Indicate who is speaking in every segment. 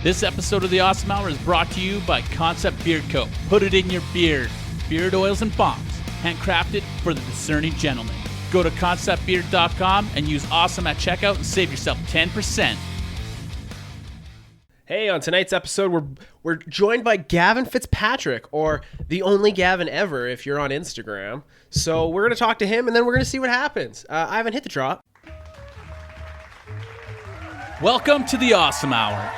Speaker 1: This episode of the Awesome Hour is brought to you by Concept Beard Co. Put it in your beard. Beard oils and bombs, handcrafted for the discerning gentleman. Go to conceptbeard.com and use awesome at checkout and save yourself 10%.
Speaker 2: Hey, on tonight's episode, we're joined by Gavin Fitzpatrick, or the OnlyGavinEver if you're on Instagram. So we're going to talk to him, and then we're going to see what happens. Ivan, hit the drop.
Speaker 1: Welcome to the Awesome Hour.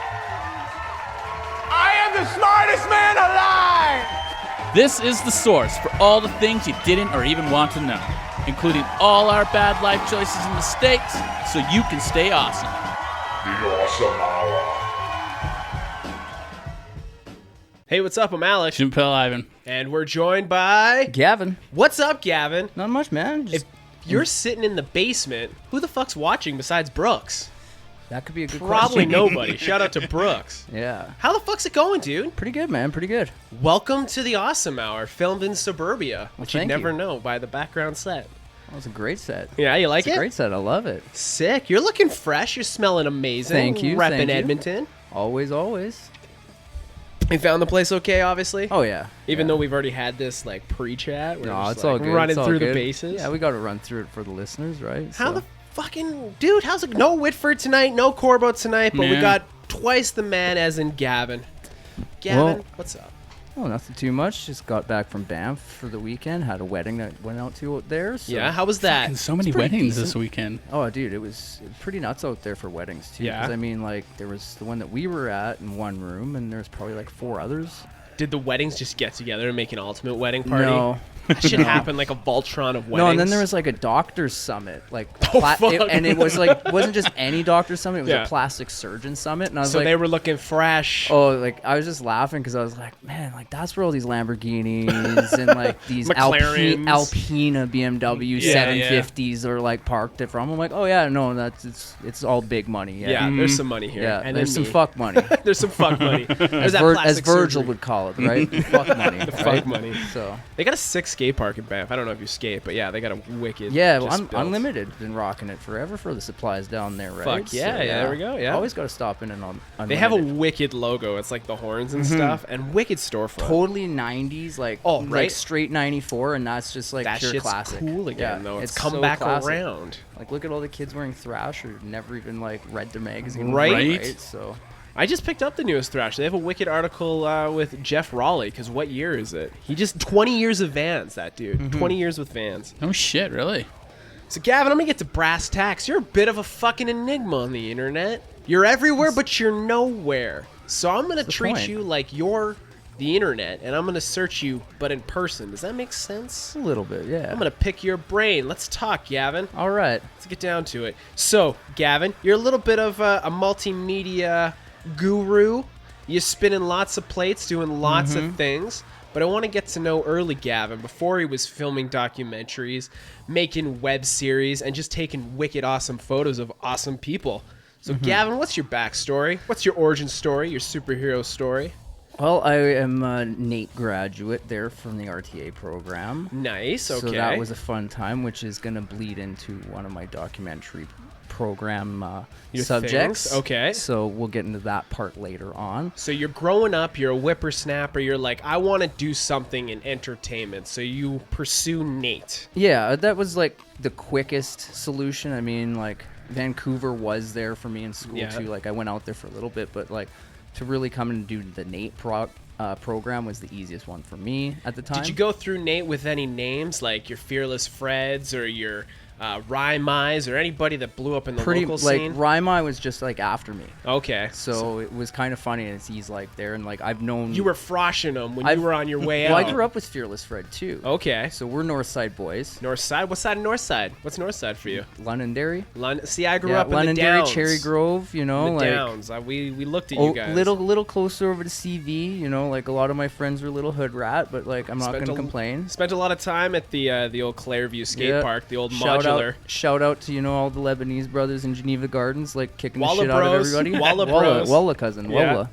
Speaker 3: I am the smartest man alive!
Speaker 1: This is the source for all the things you didn't or even want to know, including all our bad life choices and mistakes, so you can stay awesome.
Speaker 3: The Awesome Hour.
Speaker 2: Hey, what's up? I'm Alex,
Speaker 1: Jim Pell, Ivan.
Speaker 2: and we're joined by...
Speaker 4: Gavin.
Speaker 2: What's up, Gavin?
Speaker 4: Not much, man.
Speaker 2: If you're sitting in the basement, who the fuck's watching besides Brooks?
Speaker 4: That could be a good
Speaker 2: Probably
Speaker 4: question.
Speaker 2: nobody. Shout out to Brooks.
Speaker 4: Yeah.
Speaker 2: How the fuck's it going, dude?
Speaker 4: Pretty good, man. Pretty good.
Speaker 2: Welcome to the Awesome Hour, filmed in suburbia, which you'd
Speaker 4: thank
Speaker 2: never
Speaker 4: you.
Speaker 2: know by the background set.
Speaker 4: That was a great set.
Speaker 2: Yeah, you like
Speaker 4: It's
Speaker 2: it?
Speaker 4: a great set. I love it.
Speaker 2: Sick. You're looking fresh. You're smelling amazing.
Speaker 4: Thank you,
Speaker 2: Repping
Speaker 4: thank you.
Speaker 2: Edmonton.
Speaker 4: Always, always.
Speaker 2: You found the place okay, obviously?
Speaker 4: Oh, yeah.
Speaker 2: Even
Speaker 4: yeah.
Speaker 2: though we've already had this, like, pre-chat. We're
Speaker 4: No,
Speaker 2: just,
Speaker 4: it's
Speaker 2: like,
Speaker 4: all good.
Speaker 2: running
Speaker 4: It's all
Speaker 2: through
Speaker 4: good.
Speaker 2: the bases.
Speaker 4: Yeah, we got to run through it for the listeners, right?
Speaker 2: How the fucking... Dude, how's it... No Whitford tonight, no Corbo tonight, but we
Speaker 1: Yeah.
Speaker 2: got twice the man as in Gavin. Gavin,
Speaker 4: Well-
Speaker 2: what's up?
Speaker 4: Oh, nothing too much. Just got back from Banff for the weekend. Had a wedding that went out to out there. So.
Speaker 2: Yeah, how was that?
Speaker 1: And so many
Speaker 4: pretty
Speaker 1: weddings this
Speaker 4: decent.
Speaker 1: weekend.
Speaker 4: Oh, dude, it was pretty nuts out there for weddings, too.
Speaker 2: Yeah?
Speaker 4: 'Cause, I mean, like, there was the one that we were at in one room, and there's probably, like, 4 others.
Speaker 2: Did the weddings just get together and make an ultimate wedding party?
Speaker 4: No.
Speaker 2: That should happen like a Voltron of weddings.
Speaker 4: No, and then there was like a doctor's summit, like,
Speaker 2: Oh, fuck.
Speaker 4: and it was like wasn't just any doctor's summit; it was
Speaker 2: Yeah.
Speaker 4: a plastic surgeon summit. And I was
Speaker 2: So
Speaker 4: like,
Speaker 2: they were looking fresh.
Speaker 4: oh, like I was just laughing because I was like, man, like that's where all these Lamborghinis and like these
Speaker 2: McLarens.
Speaker 4: Alpina BMW
Speaker 1: Yeah,
Speaker 4: 750s are like parked it from. I'm like, oh yeah, no, it's all big money.
Speaker 2: Yeah,
Speaker 4: Yeah,
Speaker 2: there's some money here.
Speaker 4: yeah.
Speaker 2: And
Speaker 4: There's
Speaker 2: then
Speaker 4: some
Speaker 2: me.
Speaker 4: fuck money,
Speaker 2: There's some fuck money. There's that
Speaker 4: as
Speaker 2: plastic
Speaker 4: Virgil
Speaker 2: surgery.
Speaker 4: would call it, right? Fuck money. The
Speaker 2: fuck money.
Speaker 4: So.
Speaker 2: They got a 6 skate park in Banff. I don't know if you skate, but yeah, they got a wicked.
Speaker 4: Yeah, well,
Speaker 2: just built.
Speaker 4: Unlimited. Been rocking it forever for the supplies down there, right?
Speaker 2: Fuck yeah, yeah, there we go, yeah.
Speaker 4: Always got to stop in and on.
Speaker 2: They have a
Speaker 4: Unlimited.
Speaker 2: wicked logo. It's like the horns and stuff, and wicked storefront.
Speaker 4: totally 90s, like
Speaker 2: Oh,
Speaker 4: like
Speaker 2: right?
Speaker 4: straight 94, and that's just like
Speaker 2: That
Speaker 4: pure
Speaker 2: shit's
Speaker 4: classic.
Speaker 2: cool again,
Speaker 4: Yeah,
Speaker 2: though. It's come
Speaker 4: so
Speaker 2: back
Speaker 4: classic.
Speaker 2: around.
Speaker 4: Like, look at all the kids wearing Thrash who never even like read their magazine,
Speaker 2: Right?
Speaker 4: So
Speaker 2: I just picked up the newest Thrash. They have a wicked article with Jeff Raleigh, because what year is it? He just 20 years of Vans, that dude. 20 years with Vans.
Speaker 1: Oh shit, really?
Speaker 2: So, Gavin, I'm going to get to brass tacks. You're a bit of a fucking enigma on the internet. You're everywhere, but you're nowhere. So I'm going to
Speaker 4: the
Speaker 2: treat
Speaker 4: point.
Speaker 2: you like you're the internet, and I'm going to search you, but in person. Does that make sense?
Speaker 4: a little bit, yeah.
Speaker 2: I'm going to pick your brain. Let's talk, Gavin.
Speaker 4: All right.
Speaker 2: Let's get down to it. So, Gavin, you're a little bit of a multimedia guru. You're spinning lots of plates, doing lots of things. But I want to get to know early Gavin before he was filming documentaries, making web series, and just taking wicked awesome photos of awesome people. So, Gavin, what's your backstory? What's your origin story, your superhero story?
Speaker 4: Well, I am a NATE graduate there from the RTA program.
Speaker 2: Nice, okay.
Speaker 4: So that was a fun time, which is going to bleed into one of my documentary program
Speaker 2: Your
Speaker 4: subjects.
Speaker 2: things? Okay.
Speaker 4: So we'll get into that part later on.
Speaker 2: So you're growing up, you're a whippersnapper, you're like, I want to do something in entertainment. So you pursue Nate.
Speaker 4: Yeah, that was like the quickest solution. I mean, like Vancouver was there for me in school
Speaker 2: Yeah.
Speaker 4: too. Like I went out there for a little bit, but like to really come and do the NATE program was the easiest one for me at the time.
Speaker 2: Did you go through Nate with any names like your Fearless Freds or your Rhyme Eyes or anybody that blew up in the
Speaker 4: Pretty
Speaker 2: local
Speaker 4: like
Speaker 2: scene?
Speaker 4: Rymai was just like after me,
Speaker 2: Okay.
Speaker 4: so it was kind of funny. And he's like there, and like I've known
Speaker 2: You were froshing them when
Speaker 4: I've-
Speaker 2: you were on your way
Speaker 4: Well,
Speaker 2: out.
Speaker 4: I grew up with Fearless Fred too.
Speaker 2: Okay.
Speaker 4: So we're North Side boys.
Speaker 2: North Side? What side of North Side? What's North Side for you?
Speaker 4: Londonderry.
Speaker 2: London. See, I grew
Speaker 4: Yeah,
Speaker 2: up in
Speaker 4: Londonderry,
Speaker 2: the Downs.
Speaker 4: Cherry Grove. You know,
Speaker 2: The
Speaker 4: like
Speaker 2: Downs. We looked at you guys.
Speaker 4: little closer over to CV. You know, like a lot of my friends were a little hood rat, but like I'm not
Speaker 2: Spent
Speaker 4: gonna
Speaker 2: a-
Speaker 4: complain.
Speaker 2: Spent a lot of time at the old Clairview skate
Speaker 4: Yeah.
Speaker 2: park, the old
Speaker 4: Shout
Speaker 2: modular.
Speaker 4: Shout out to all the Lebanese brothers in Geneva Gardens, like kicking
Speaker 2: Walla
Speaker 4: the shit out of
Speaker 2: bros.
Speaker 4: everybody.
Speaker 2: Walla bros.
Speaker 4: Walla cousin,
Speaker 2: Yeah.
Speaker 4: Walla.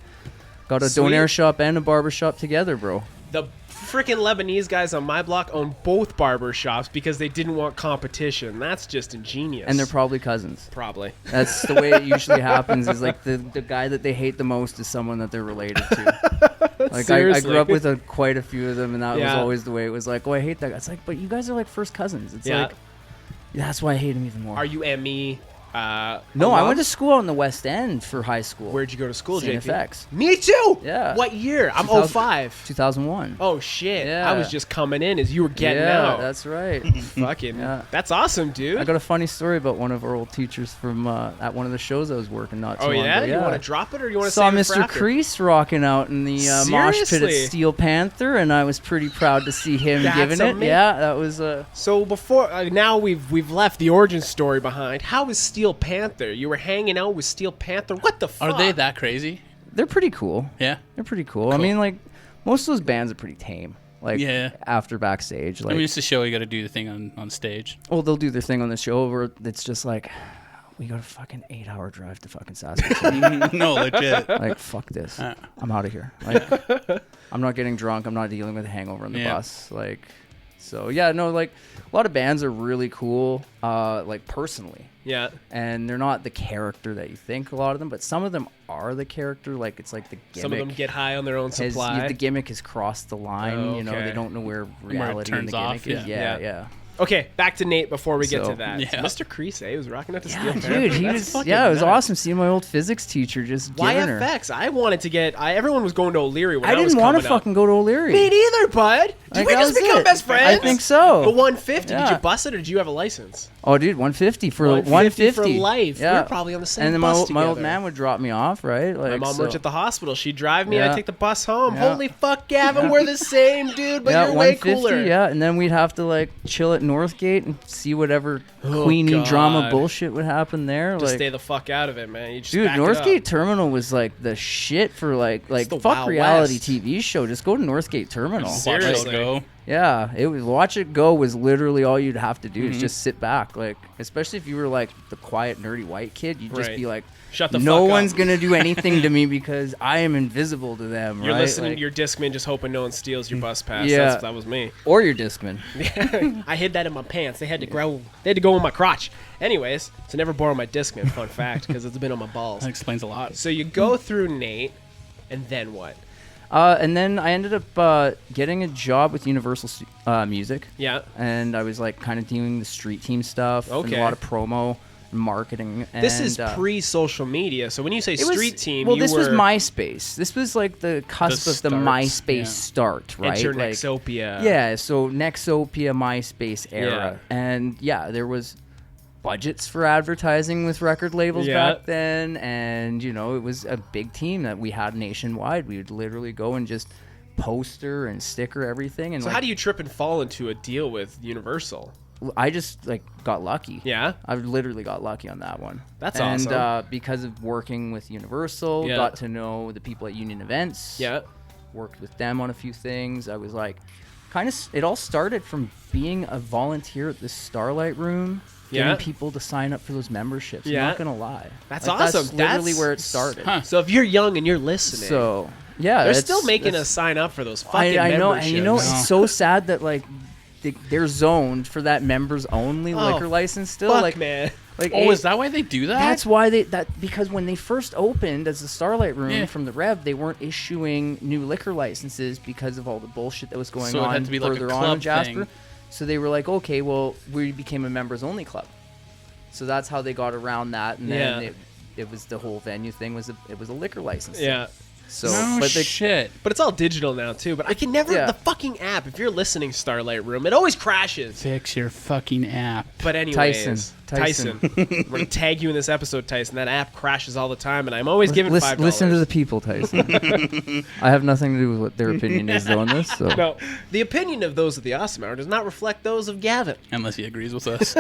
Speaker 4: Got a
Speaker 2: Sweet.
Speaker 4: donair shop and a barber shop together, bro.
Speaker 2: The freaking Lebanese guys on my block own both barber shops because they didn't want competition. That's just ingenious.
Speaker 4: And they're probably cousins.
Speaker 2: probably.
Speaker 4: That's the way it usually happens. Is like the guy that they hate the most is someone that they're related to. Like I
Speaker 2: Seriously.
Speaker 4: grew up with quite a few of them, and that was
Speaker 2: Yeah.
Speaker 4: always the way it was. Like, oh, I hate that guy. It's like, but you guys are like first cousins. It's
Speaker 2: Yeah.
Speaker 4: like, that's why I hate him even more.
Speaker 2: Are you ME?
Speaker 4: No, I went to
Speaker 2: alums?
Speaker 4: school out in the West End for high school.
Speaker 2: Where'd you go to school,
Speaker 4: St.
Speaker 2: JP?
Speaker 4: FX.
Speaker 2: Me too.
Speaker 4: Yeah.
Speaker 2: What year? I'm
Speaker 4: 2000
Speaker 2: 05.
Speaker 4: 2001.
Speaker 2: Oh shit.
Speaker 4: Yeah.
Speaker 2: I was just coming in as you were getting
Speaker 4: yeah,
Speaker 2: out.
Speaker 4: that's right.
Speaker 2: Fucking.
Speaker 4: Yeah.
Speaker 2: That's awesome, dude.
Speaker 4: I got a funny story about one of our old teachers from at one of the shows I was working not too
Speaker 2: Oh
Speaker 4: long
Speaker 2: yeah?
Speaker 4: ago.
Speaker 2: You want to drop it or you want to
Speaker 4: Saw
Speaker 2: save it for
Speaker 4: Mr.
Speaker 2: after?
Speaker 4: Kreese rocking out in the mosh pit
Speaker 2: Seriously?
Speaker 4: at Steel Panther, and I was pretty proud to see him
Speaker 2: That's
Speaker 4: giving it.
Speaker 2: amazing.
Speaker 4: Yeah, that was
Speaker 2: So before now we've left the origin story behind. How is Steel Panther? You were hanging out with Steel Panther. What the fuck?
Speaker 1: Are they that crazy?
Speaker 4: they're pretty cool.
Speaker 1: Yeah.
Speaker 4: They're pretty cool. I mean, like most of those bands are pretty tame. Like
Speaker 1: Yeah.
Speaker 4: after backstage,
Speaker 1: I
Speaker 4: like
Speaker 1: mean, it's a show. You got to do the thing on stage.
Speaker 4: well, they'll do their thing on the show where it's just like we got a fucking 8-hour drive to fucking Saskatoon.
Speaker 1: No, legit.
Speaker 4: Like fuck this, I'm out of here. Like I'm not getting drunk. I'm not dealing with a hangover on the
Speaker 1: Yeah.
Speaker 4: bus. Like so yeah, no, like a lot of bands are really cool. Like personally.
Speaker 2: Yeah.
Speaker 4: And they're not the character that you think, a lot of them, but some of them are the character. Like it's like the gimmick.
Speaker 2: Some of them get high on their own
Speaker 4: has,
Speaker 2: supply.
Speaker 4: the gimmick has crossed the line.
Speaker 2: Oh,
Speaker 4: You know,
Speaker 2: okay.
Speaker 4: they don't know where
Speaker 1: it
Speaker 4: reality and
Speaker 1: turns
Speaker 4: the gimmick
Speaker 1: off,
Speaker 4: is.
Speaker 1: yeah.
Speaker 4: Yeah.
Speaker 2: Okay, back to Nate before we get
Speaker 4: So,
Speaker 2: to that.
Speaker 1: yeah.
Speaker 2: Mr. Kreese, he was rocking out to Steel
Speaker 4: Yeah,
Speaker 2: Panther.
Speaker 4: dude, he
Speaker 2: That's
Speaker 4: was.
Speaker 2: fucking
Speaker 4: Yeah, it was
Speaker 2: nuts.
Speaker 4: awesome seeing my old physics teacher just giving her.
Speaker 2: YFX. I wanted to get. Everyone was going to O'Leary when I,
Speaker 4: I
Speaker 2: was
Speaker 4: didn't want to
Speaker 2: coming up.
Speaker 4: fucking go to O'Leary.
Speaker 2: Me neither, bud. Did
Speaker 4: Like,
Speaker 2: we
Speaker 4: that
Speaker 2: just
Speaker 4: was
Speaker 2: become
Speaker 4: it.
Speaker 2: best friends?
Speaker 4: I think so.
Speaker 2: The 150. Did
Speaker 4: Yeah.
Speaker 2: you bust it or did you have a license?
Speaker 4: Oh, dude, 150 for
Speaker 2: 150 for
Speaker 4: 150
Speaker 2: life.
Speaker 4: Yeah.
Speaker 2: We were probably on the same
Speaker 4: And then
Speaker 2: bus
Speaker 4: my old
Speaker 2: together.
Speaker 4: man would drop me off, right? Like
Speaker 2: My mom
Speaker 4: so.
Speaker 2: worked at the hospital. She'd drive me.
Speaker 4: Yeah.
Speaker 2: I'd take the bus home.
Speaker 4: Yeah.
Speaker 2: Holy fuck, Gavin, we're the same, dude, but
Speaker 4: yeah,
Speaker 2: you're way
Speaker 4: 150,
Speaker 2: cooler.
Speaker 4: yeah, and then we'd have to like chill at Northgate and see whatever
Speaker 2: Oh,
Speaker 4: Queenie drama
Speaker 2: God.
Speaker 4: bullshit would happen there.
Speaker 2: Just
Speaker 4: like,
Speaker 2: stay the fuck out of it, man. You just
Speaker 4: dude,
Speaker 2: back it
Speaker 4: Northgate
Speaker 2: up.
Speaker 4: Terminal was like the shit for like
Speaker 2: the
Speaker 4: fuck
Speaker 2: Wild
Speaker 4: reality
Speaker 2: West.
Speaker 4: TV show. Just go to Northgate Terminal.
Speaker 2: Seriously.
Speaker 1: Go.
Speaker 4: Yeah, it was watch it go was literally all you'd have to do
Speaker 2: Mm-hmm.
Speaker 4: is just sit back, like especially if you were like the quiet nerdy white kid, you'd just
Speaker 2: Right.
Speaker 4: be like,
Speaker 2: Shut the
Speaker 4: no
Speaker 2: fuck up."
Speaker 4: one's gonna do anything to me because I am invisible to them.
Speaker 2: You're
Speaker 4: right?
Speaker 2: listening
Speaker 4: Like-
Speaker 2: to your Discman just hoping no one steals your bus pass.
Speaker 4: Yeah.
Speaker 2: That was me.
Speaker 4: or your Discman.
Speaker 2: I hid that in my pants. They had to go in my crotch. Anyways, so never borrow my Discman. Fun fact, because it's been on my balls.
Speaker 1: That explains a lot.
Speaker 2: So you go through Nate, and then what?
Speaker 4: And then I ended up getting a job with Universal Music.
Speaker 2: Yeah.
Speaker 4: And I was like kind of doing the street team stuff and
Speaker 2: Okay.
Speaker 4: a lot of promo and marketing.
Speaker 2: This
Speaker 4: and,
Speaker 2: is pre-social media. So when you say
Speaker 4: it was-
Speaker 2: street team,
Speaker 4: Well,
Speaker 2: you
Speaker 4: this was
Speaker 2: were
Speaker 4: MySpace. This was like the cusp of the
Speaker 1: start,
Speaker 4: MySpace
Speaker 1: yeah.
Speaker 4: start, right?
Speaker 2: Enter
Speaker 4: Like,
Speaker 2: Nexopia.
Speaker 4: yeah, so Nexopia, MySpace era.
Speaker 2: Yeah.
Speaker 4: And yeah, there was budgets for advertising with record labels
Speaker 2: Yeah.
Speaker 4: back then. And, you know, it was a big team that we had nationwide. We would literally go and just poster and sticker everything. And
Speaker 2: So how do you trip and fall into a deal with Universal?
Speaker 4: I just like got lucky.
Speaker 2: Yeah?
Speaker 4: I literally got lucky on that one.
Speaker 2: That's
Speaker 4: and,
Speaker 2: awesome.
Speaker 4: because of working with Universal,
Speaker 2: Yeah.
Speaker 4: got to know the people at Union Events.
Speaker 2: Yeah.
Speaker 4: Worked with them on a few things. I was like, it all started from being a volunteer at the Starlight Room, getting
Speaker 2: Yeah.
Speaker 4: people to sign up for those memberships.
Speaker 2: Yeah.
Speaker 4: I'm not gonna lie.
Speaker 2: That's
Speaker 4: Like,
Speaker 2: awesome.
Speaker 4: That's literally
Speaker 2: That's-
Speaker 4: where it started.
Speaker 1: Huh.
Speaker 2: So if you're young and you're listening,
Speaker 4: So yeah,
Speaker 2: they're
Speaker 4: it's-
Speaker 2: still making
Speaker 4: it's-
Speaker 2: us sign up for those fucking
Speaker 4: I know,
Speaker 2: memberships.
Speaker 4: and you know,
Speaker 1: No.
Speaker 4: it's so sad that like they're zoned for that members only
Speaker 2: Oh,
Speaker 4: liquor license still.
Speaker 2: Fuck,
Speaker 4: like,
Speaker 2: man.
Speaker 4: like
Speaker 1: Oh, is that why they do that?
Speaker 4: That's why because when they first opened as the Starlight Room
Speaker 1: Yeah.
Speaker 4: from the Rev, they weren't issuing new liquor licenses because of all the bullshit that was going
Speaker 1: So it
Speaker 4: on
Speaker 1: had to be like a
Speaker 4: further on
Speaker 1: club
Speaker 4: in Jasper.
Speaker 1: thing.
Speaker 4: So they were like, okay, well, we became a members only club. So that's how they got around that, and then
Speaker 2: Yeah.
Speaker 4: it was the whole venue thing it was a liquor license.
Speaker 2: Yeah.
Speaker 4: So,
Speaker 1: No
Speaker 4: but they,
Speaker 1: shit.
Speaker 2: But it's all digital now too. But I can never
Speaker 4: Yeah.
Speaker 2: the fucking app. If you're listening, Starlight Room, it always crashes.
Speaker 1: Fix your fucking app.
Speaker 2: But anyways,
Speaker 4: Tyson.
Speaker 2: We're gonna tag you in this episode, Tyson. That app crashes all the time, and I'm always giving $5.
Speaker 4: listen to the people, Tyson. I have nothing to do with what their opinion is on this. So.
Speaker 2: No, the opinion of those of the Awesome Hour does not reflect those of Gavin.
Speaker 1: Unless he agrees with us.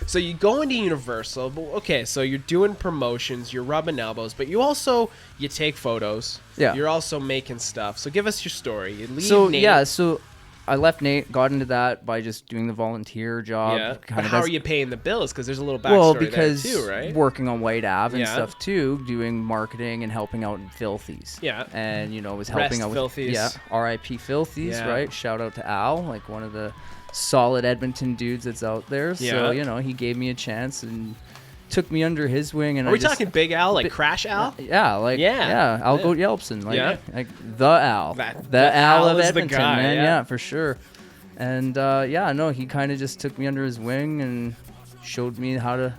Speaker 2: So you go into Universal, but okay, so you're doing promotions, you're rubbing elbows, but you take photos.
Speaker 4: Yeah.
Speaker 2: You're also making stuff. So give us your story. You leave
Speaker 4: So
Speaker 2: Nate.
Speaker 4: yeah, so I left Nate, got into that by just doing the volunteer job.
Speaker 2: Yeah.
Speaker 4: Kind of
Speaker 2: How
Speaker 4: as-
Speaker 2: are you paying the bills? Because there's a little backstory
Speaker 4: because
Speaker 2: there too, right?
Speaker 4: working on White Ave and
Speaker 2: Yeah.
Speaker 4: stuff too, doing marketing and helping out in Filthies.
Speaker 2: Yeah.
Speaker 4: And was helping
Speaker 2: Rest
Speaker 4: out with
Speaker 2: Filthies.
Speaker 4: yeah, R.I.P. Filthies,
Speaker 2: Yeah.
Speaker 4: right? Shout out to Al, like one of the solid Edmonton dudes that's out there. So
Speaker 2: Yeah.
Speaker 4: he gave me a chance and took me under his wing. And
Speaker 2: Are we talking Big Al, like Crash Al?
Speaker 4: Yeah, Al Goat Yelpson, like the Al,
Speaker 2: the
Speaker 4: Al
Speaker 2: Al
Speaker 4: of
Speaker 2: is the
Speaker 4: Edmonton,
Speaker 2: guy,
Speaker 4: man,
Speaker 2: yeah.
Speaker 4: yeah, for sure. And he kind of just took me under his wing and showed me how to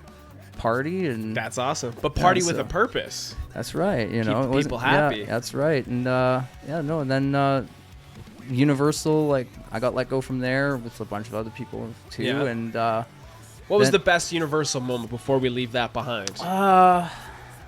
Speaker 4: party, and
Speaker 2: That's awesome. But party with
Speaker 4: so-
Speaker 2: a purpose.
Speaker 4: that's right.
Speaker 2: the
Speaker 4: It wasn't-
Speaker 2: people happy.
Speaker 4: Yeah, that's right. And and then Universal, like I got let go from there with a bunch of other people too,
Speaker 2: Yeah.
Speaker 4: and.
Speaker 2: What was
Speaker 4: Then-
Speaker 2: the best Universal moment before we leave that behind?
Speaker 4: Uh,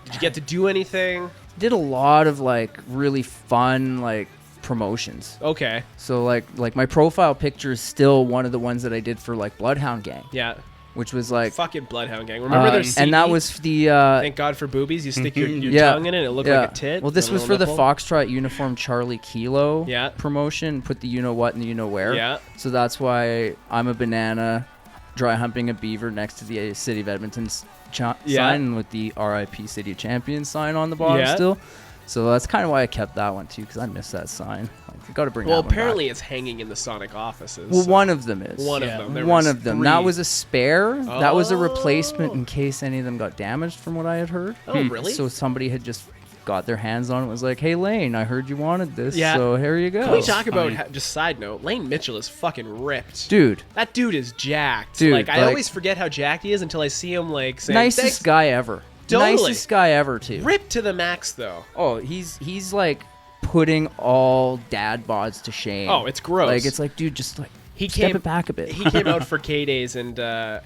Speaker 2: Did you get to do anything?
Speaker 4: did a lot of like really fun like promotions.
Speaker 2: Okay.
Speaker 4: So like my profile picture is still one of the ones that I did for like Bloodhound Gang,
Speaker 2: Yeah.
Speaker 4: which was like
Speaker 2: Fucking Bloodhound Gang. Remember their CD?
Speaker 4: and that was the
Speaker 2: Thank God for boobies. You stick your tongue in it, it looked like a tit.
Speaker 4: Well, this
Speaker 2: a
Speaker 4: was
Speaker 2: little
Speaker 4: for the
Speaker 2: nipple.
Speaker 4: Foxtrot Uniform Charlie Kilo
Speaker 2: Yeah.
Speaker 4: promotion. Put the you know what and the you know where.
Speaker 2: Yeah.
Speaker 4: So that's why I'm a banana, dry humping a beaver next to the City of Edmonton's sign with the RIP City of Champions sign on the bottom
Speaker 2: Yeah.
Speaker 4: still. So that's kind of why I kept that one too, because I miss that sign. Like, got to bring.
Speaker 2: Well,
Speaker 4: that one
Speaker 2: apparently
Speaker 4: back.
Speaker 2: it's hanging in the Sonic offices.
Speaker 4: Well,
Speaker 2: so-
Speaker 4: one of them is.
Speaker 2: One
Speaker 1: Yeah.
Speaker 2: of them. There
Speaker 4: One
Speaker 2: was
Speaker 4: of them.
Speaker 2: 3.
Speaker 4: That was a spare. That was a
Speaker 2: Oh.
Speaker 4: replacement in case any of them got damaged, from what I had heard.
Speaker 2: Oh, really?
Speaker 4: So somebody had just got their hands on it. Was like, "Hey, Lane, I heard you wanted this.
Speaker 2: Yeah.
Speaker 4: So here you go."
Speaker 2: Can we talk about,
Speaker 1: funny.
Speaker 2: just side note, Lane Mitchell is fucking ripped.
Speaker 4: Dude,
Speaker 2: That dude is jacked.
Speaker 4: Dude,
Speaker 2: like, I
Speaker 4: like-
Speaker 2: always forget how jacked he is until I see him, like, saying,
Speaker 4: nicest
Speaker 2: "Thanks."
Speaker 4: guy ever.
Speaker 2: Totally.
Speaker 4: Nicest guy ever too.
Speaker 2: Ripped to the max, though.
Speaker 4: Oh, he's like putting all dad bods to shame.
Speaker 2: Oh, it's gross.
Speaker 4: Like it's like, dude, just like
Speaker 2: He
Speaker 4: step
Speaker 2: came
Speaker 4: it back a bit.
Speaker 2: He came out for K-Days and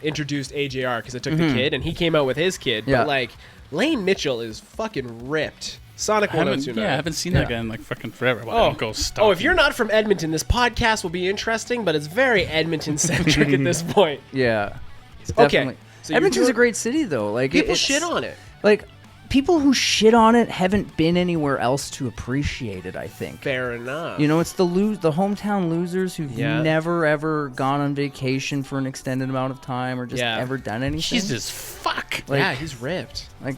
Speaker 2: introduced AJR because I took the kid, and he came out with his kid.
Speaker 4: Yeah.
Speaker 2: But, like, Lane Mitchell is fucking ripped. Sonic
Speaker 1: I haven't,
Speaker 2: 1029.
Speaker 1: I haven't seen that guy in like fucking forever. Well, I don't go stalking.
Speaker 2: Oh, if you're not from Edmonton, this podcast will be interesting, but it's very Edmonton-centric at this point.
Speaker 4: Yeah. It's
Speaker 2: Okay,
Speaker 4: definitely.
Speaker 2: so you're
Speaker 4: Edmonton's
Speaker 2: doing-
Speaker 4: a great city though. Like
Speaker 2: People
Speaker 4: it's-
Speaker 2: shit on it.
Speaker 4: Like people who shit on it haven't been anywhere else to appreciate it, I think.
Speaker 2: Fair enough.
Speaker 4: You know, it's the hometown losers who've
Speaker 2: Yeah.
Speaker 4: never ever gone on vacation for an extended amount of time or just
Speaker 2: Yeah.
Speaker 4: ever done anything.
Speaker 1: Jesus fuck.
Speaker 4: like-
Speaker 2: yeah, he's ripped.
Speaker 4: like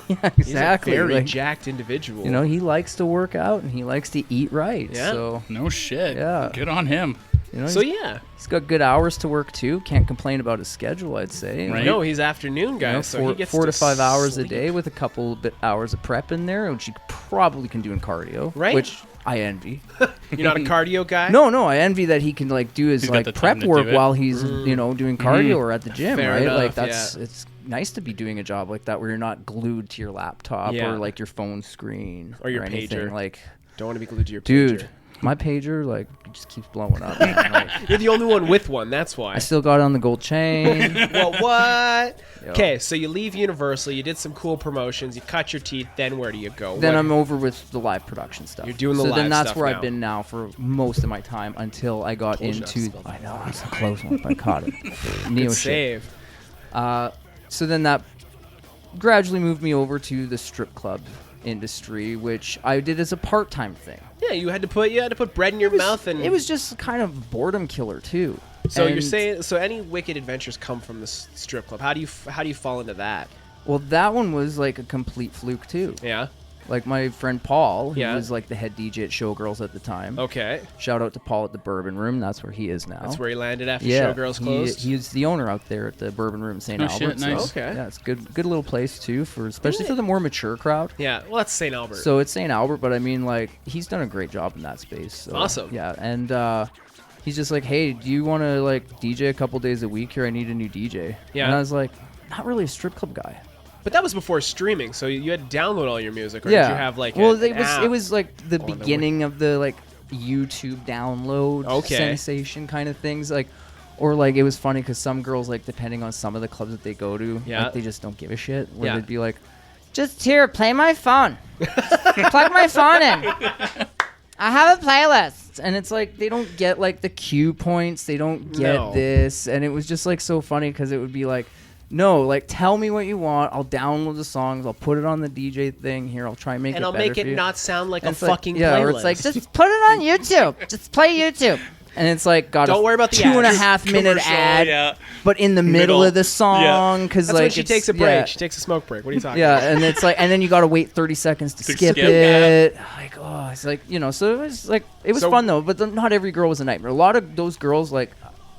Speaker 4: yeah,
Speaker 2: He's
Speaker 4: exactly.
Speaker 2: a very
Speaker 4: like,
Speaker 2: jacked individual.
Speaker 4: you know, he likes to work out and he likes to eat right.
Speaker 2: Yeah.
Speaker 4: So,
Speaker 1: No shit.
Speaker 4: Yeah.
Speaker 1: Good on him.
Speaker 4: you know,
Speaker 2: So,
Speaker 4: he's-
Speaker 2: yeah.
Speaker 4: he's got good hours to work too. Can't complain about his schedule, I'd say.
Speaker 1: Right.
Speaker 2: No, he's afternoon guy,
Speaker 4: You know,
Speaker 2: so he gets
Speaker 4: 4 to 5 hours
Speaker 2: sleep.
Speaker 4: a day with a couple bit hours of prep in there, which you probably can do in cardio.
Speaker 2: Right.
Speaker 4: Which I envy.
Speaker 2: You're not a cardio guy?
Speaker 4: No, I envy that he can like do his
Speaker 1: He's got
Speaker 4: like
Speaker 1: the time
Speaker 4: prep
Speaker 1: to
Speaker 4: work
Speaker 1: do it.
Speaker 4: while he's doing cardio or at the gym,
Speaker 2: Fair
Speaker 4: right?
Speaker 2: enough,
Speaker 4: Like that's
Speaker 2: yeah.
Speaker 4: it's nice to be doing a job like that where you're not glued to your laptop
Speaker 2: Yeah.
Speaker 4: or like your phone screen
Speaker 2: Or your
Speaker 4: anything.
Speaker 2: pager.
Speaker 4: Like,
Speaker 2: Don't want to be glued to your
Speaker 4: dude,
Speaker 2: pager.
Speaker 4: my pager like just keeps blowing up. man. Like,
Speaker 2: You're the only one with one, that's why.
Speaker 4: I still got it on the gold chain.
Speaker 2: Well, what?
Speaker 4: Yo.
Speaker 2: Okay, so you leave Universal, you did some cool promotions, you cut your teeth, then where do you go?
Speaker 4: Then
Speaker 2: What-
Speaker 4: I'm over with the live production stuff.
Speaker 2: You're doing the
Speaker 4: so
Speaker 2: live
Speaker 4: then that's
Speaker 2: stuff
Speaker 4: where
Speaker 2: now.
Speaker 4: I've been now for most of my time until I got
Speaker 2: Told you not to
Speaker 4: into.
Speaker 2: spell
Speaker 4: I know it's a close one, but I caught it. Neo
Speaker 2: Good
Speaker 4: shit.
Speaker 2: save.
Speaker 4: So then that gradually moved me over to the strip club industry, which I did as a part-time thing.
Speaker 2: Yeah, you had to put bread in your mouth, and
Speaker 4: It was just kind of boredom killer too.
Speaker 2: So you're
Speaker 4: And-
Speaker 2: saying any wicked adventures come from the strip club? How do you fall into that?
Speaker 4: Well, that one was like a complete fluke too.
Speaker 2: Yeah.
Speaker 4: Like my friend Paul, who
Speaker 2: Yeah.
Speaker 4: was like the head DJ at Showgirls at the time.
Speaker 2: Okay.
Speaker 4: Shout out to Paul at the Bourbon Room. That's where he is now.
Speaker 2: That's where he landed after
Speaker 4: yeah,
Speaker 2: Showgirls closed.
Speaker 4: He's the owner out there at the Bourbon Room in St.
Speaker 1: Oh,
Speaker 4: Albert.
Speaker 1: shit, nice.
Speaker 2: Okay.
Speaker 4: Yeah, it's good little place too for especially
Speaker 2: it?
Speaker 4: for the more mature crowd.
Speaker 2: Yeah. Well, that's St. Albert.
Speaker 4: So it's St. Albert, but I mean, like, he's done a great job in that space. So,
Speaker 2: Awesome.
Speaker 4: Yeah, and he's just like, hey, do you want to like DJ a couple days a week here? I need a new DJ.
Speaker 2: Yeah.
Speaker 4: And I was like, not really a strip club guy.
Speaker 2: but that was before streaming, so you had to download all your music, or
Speaker 4: yeah.
Speaker 2: did you have like
Speaker 4: well,
Speaker 2: an
Speaker 4: it was
Speaker 2: app?
Speaker 4: it was like the
Speaker 2: on the
Speaker 4: beginning of the like YouTube download
Speaker 2: Okay.
Speaker 4: sensation kind of things, like. Or like it was funny because some girls, like depending on some of the clubs that they go to,
Speaker 2: Yeah.
Speaker 4: like, they just don't give a shit. Where
Speaker 2: Yeah.
Speaker 4: they'd be like, "Just here, play my phone, plug my phone in. I have a playlist." And it's like they don't get like the cue points. They don't get
Speaker 2: No.
Speaker 4: this, and it was just like so funny because it would be like, "No, like tell me what you want. I'll download the songs. I'll put it on the DJ thing here. I'll try and make
Speaker 2: and
Speaker 4: it
Speaker 2: I'll
Speaker 4: better
Speaker 2: make
Speaker 4: for
Speaker 2: it
Speaker 4: you."
Speaker 2: not sound like
Speaker 4: And
Speaker 2: a
Speaker 4: it's like-
Speaker 2: fucking
Speaker 4: yeah,
Speaker 2: playlist.
Speaker 4: or it's like just put it on YouTube. Just play YouTube. And it's like got
Speaker 2: Don't
Speaker 4: a
Speaker 2: worry about the
Speaker 4: 2.5 minute
Speaker 5: Commercial,
Speaker 4: ad,
Speaker 5: yeah.
Speaker 4: but in the middle of the song because
Speaker 2: That's
Speaker 4: like
Speaker 2: when she
Speaker 4: it's-
Speaker 2: takes a break.
Speaker 4: yeah.
Speaker 2: She takes a smoke break. What are you talking
Speaker 4: Yeah,
Speaker 2: about?
Speaker 4: and it's like, and then you got to wait 30 seconds to skip
Speaker 5: skip,
Speaker 4: it. Like, oh, it's like, so it was like, it was
Speaker 2: So-
Speaker 4: fun though, but not every girl was a nightmare. A lot of those girls, like,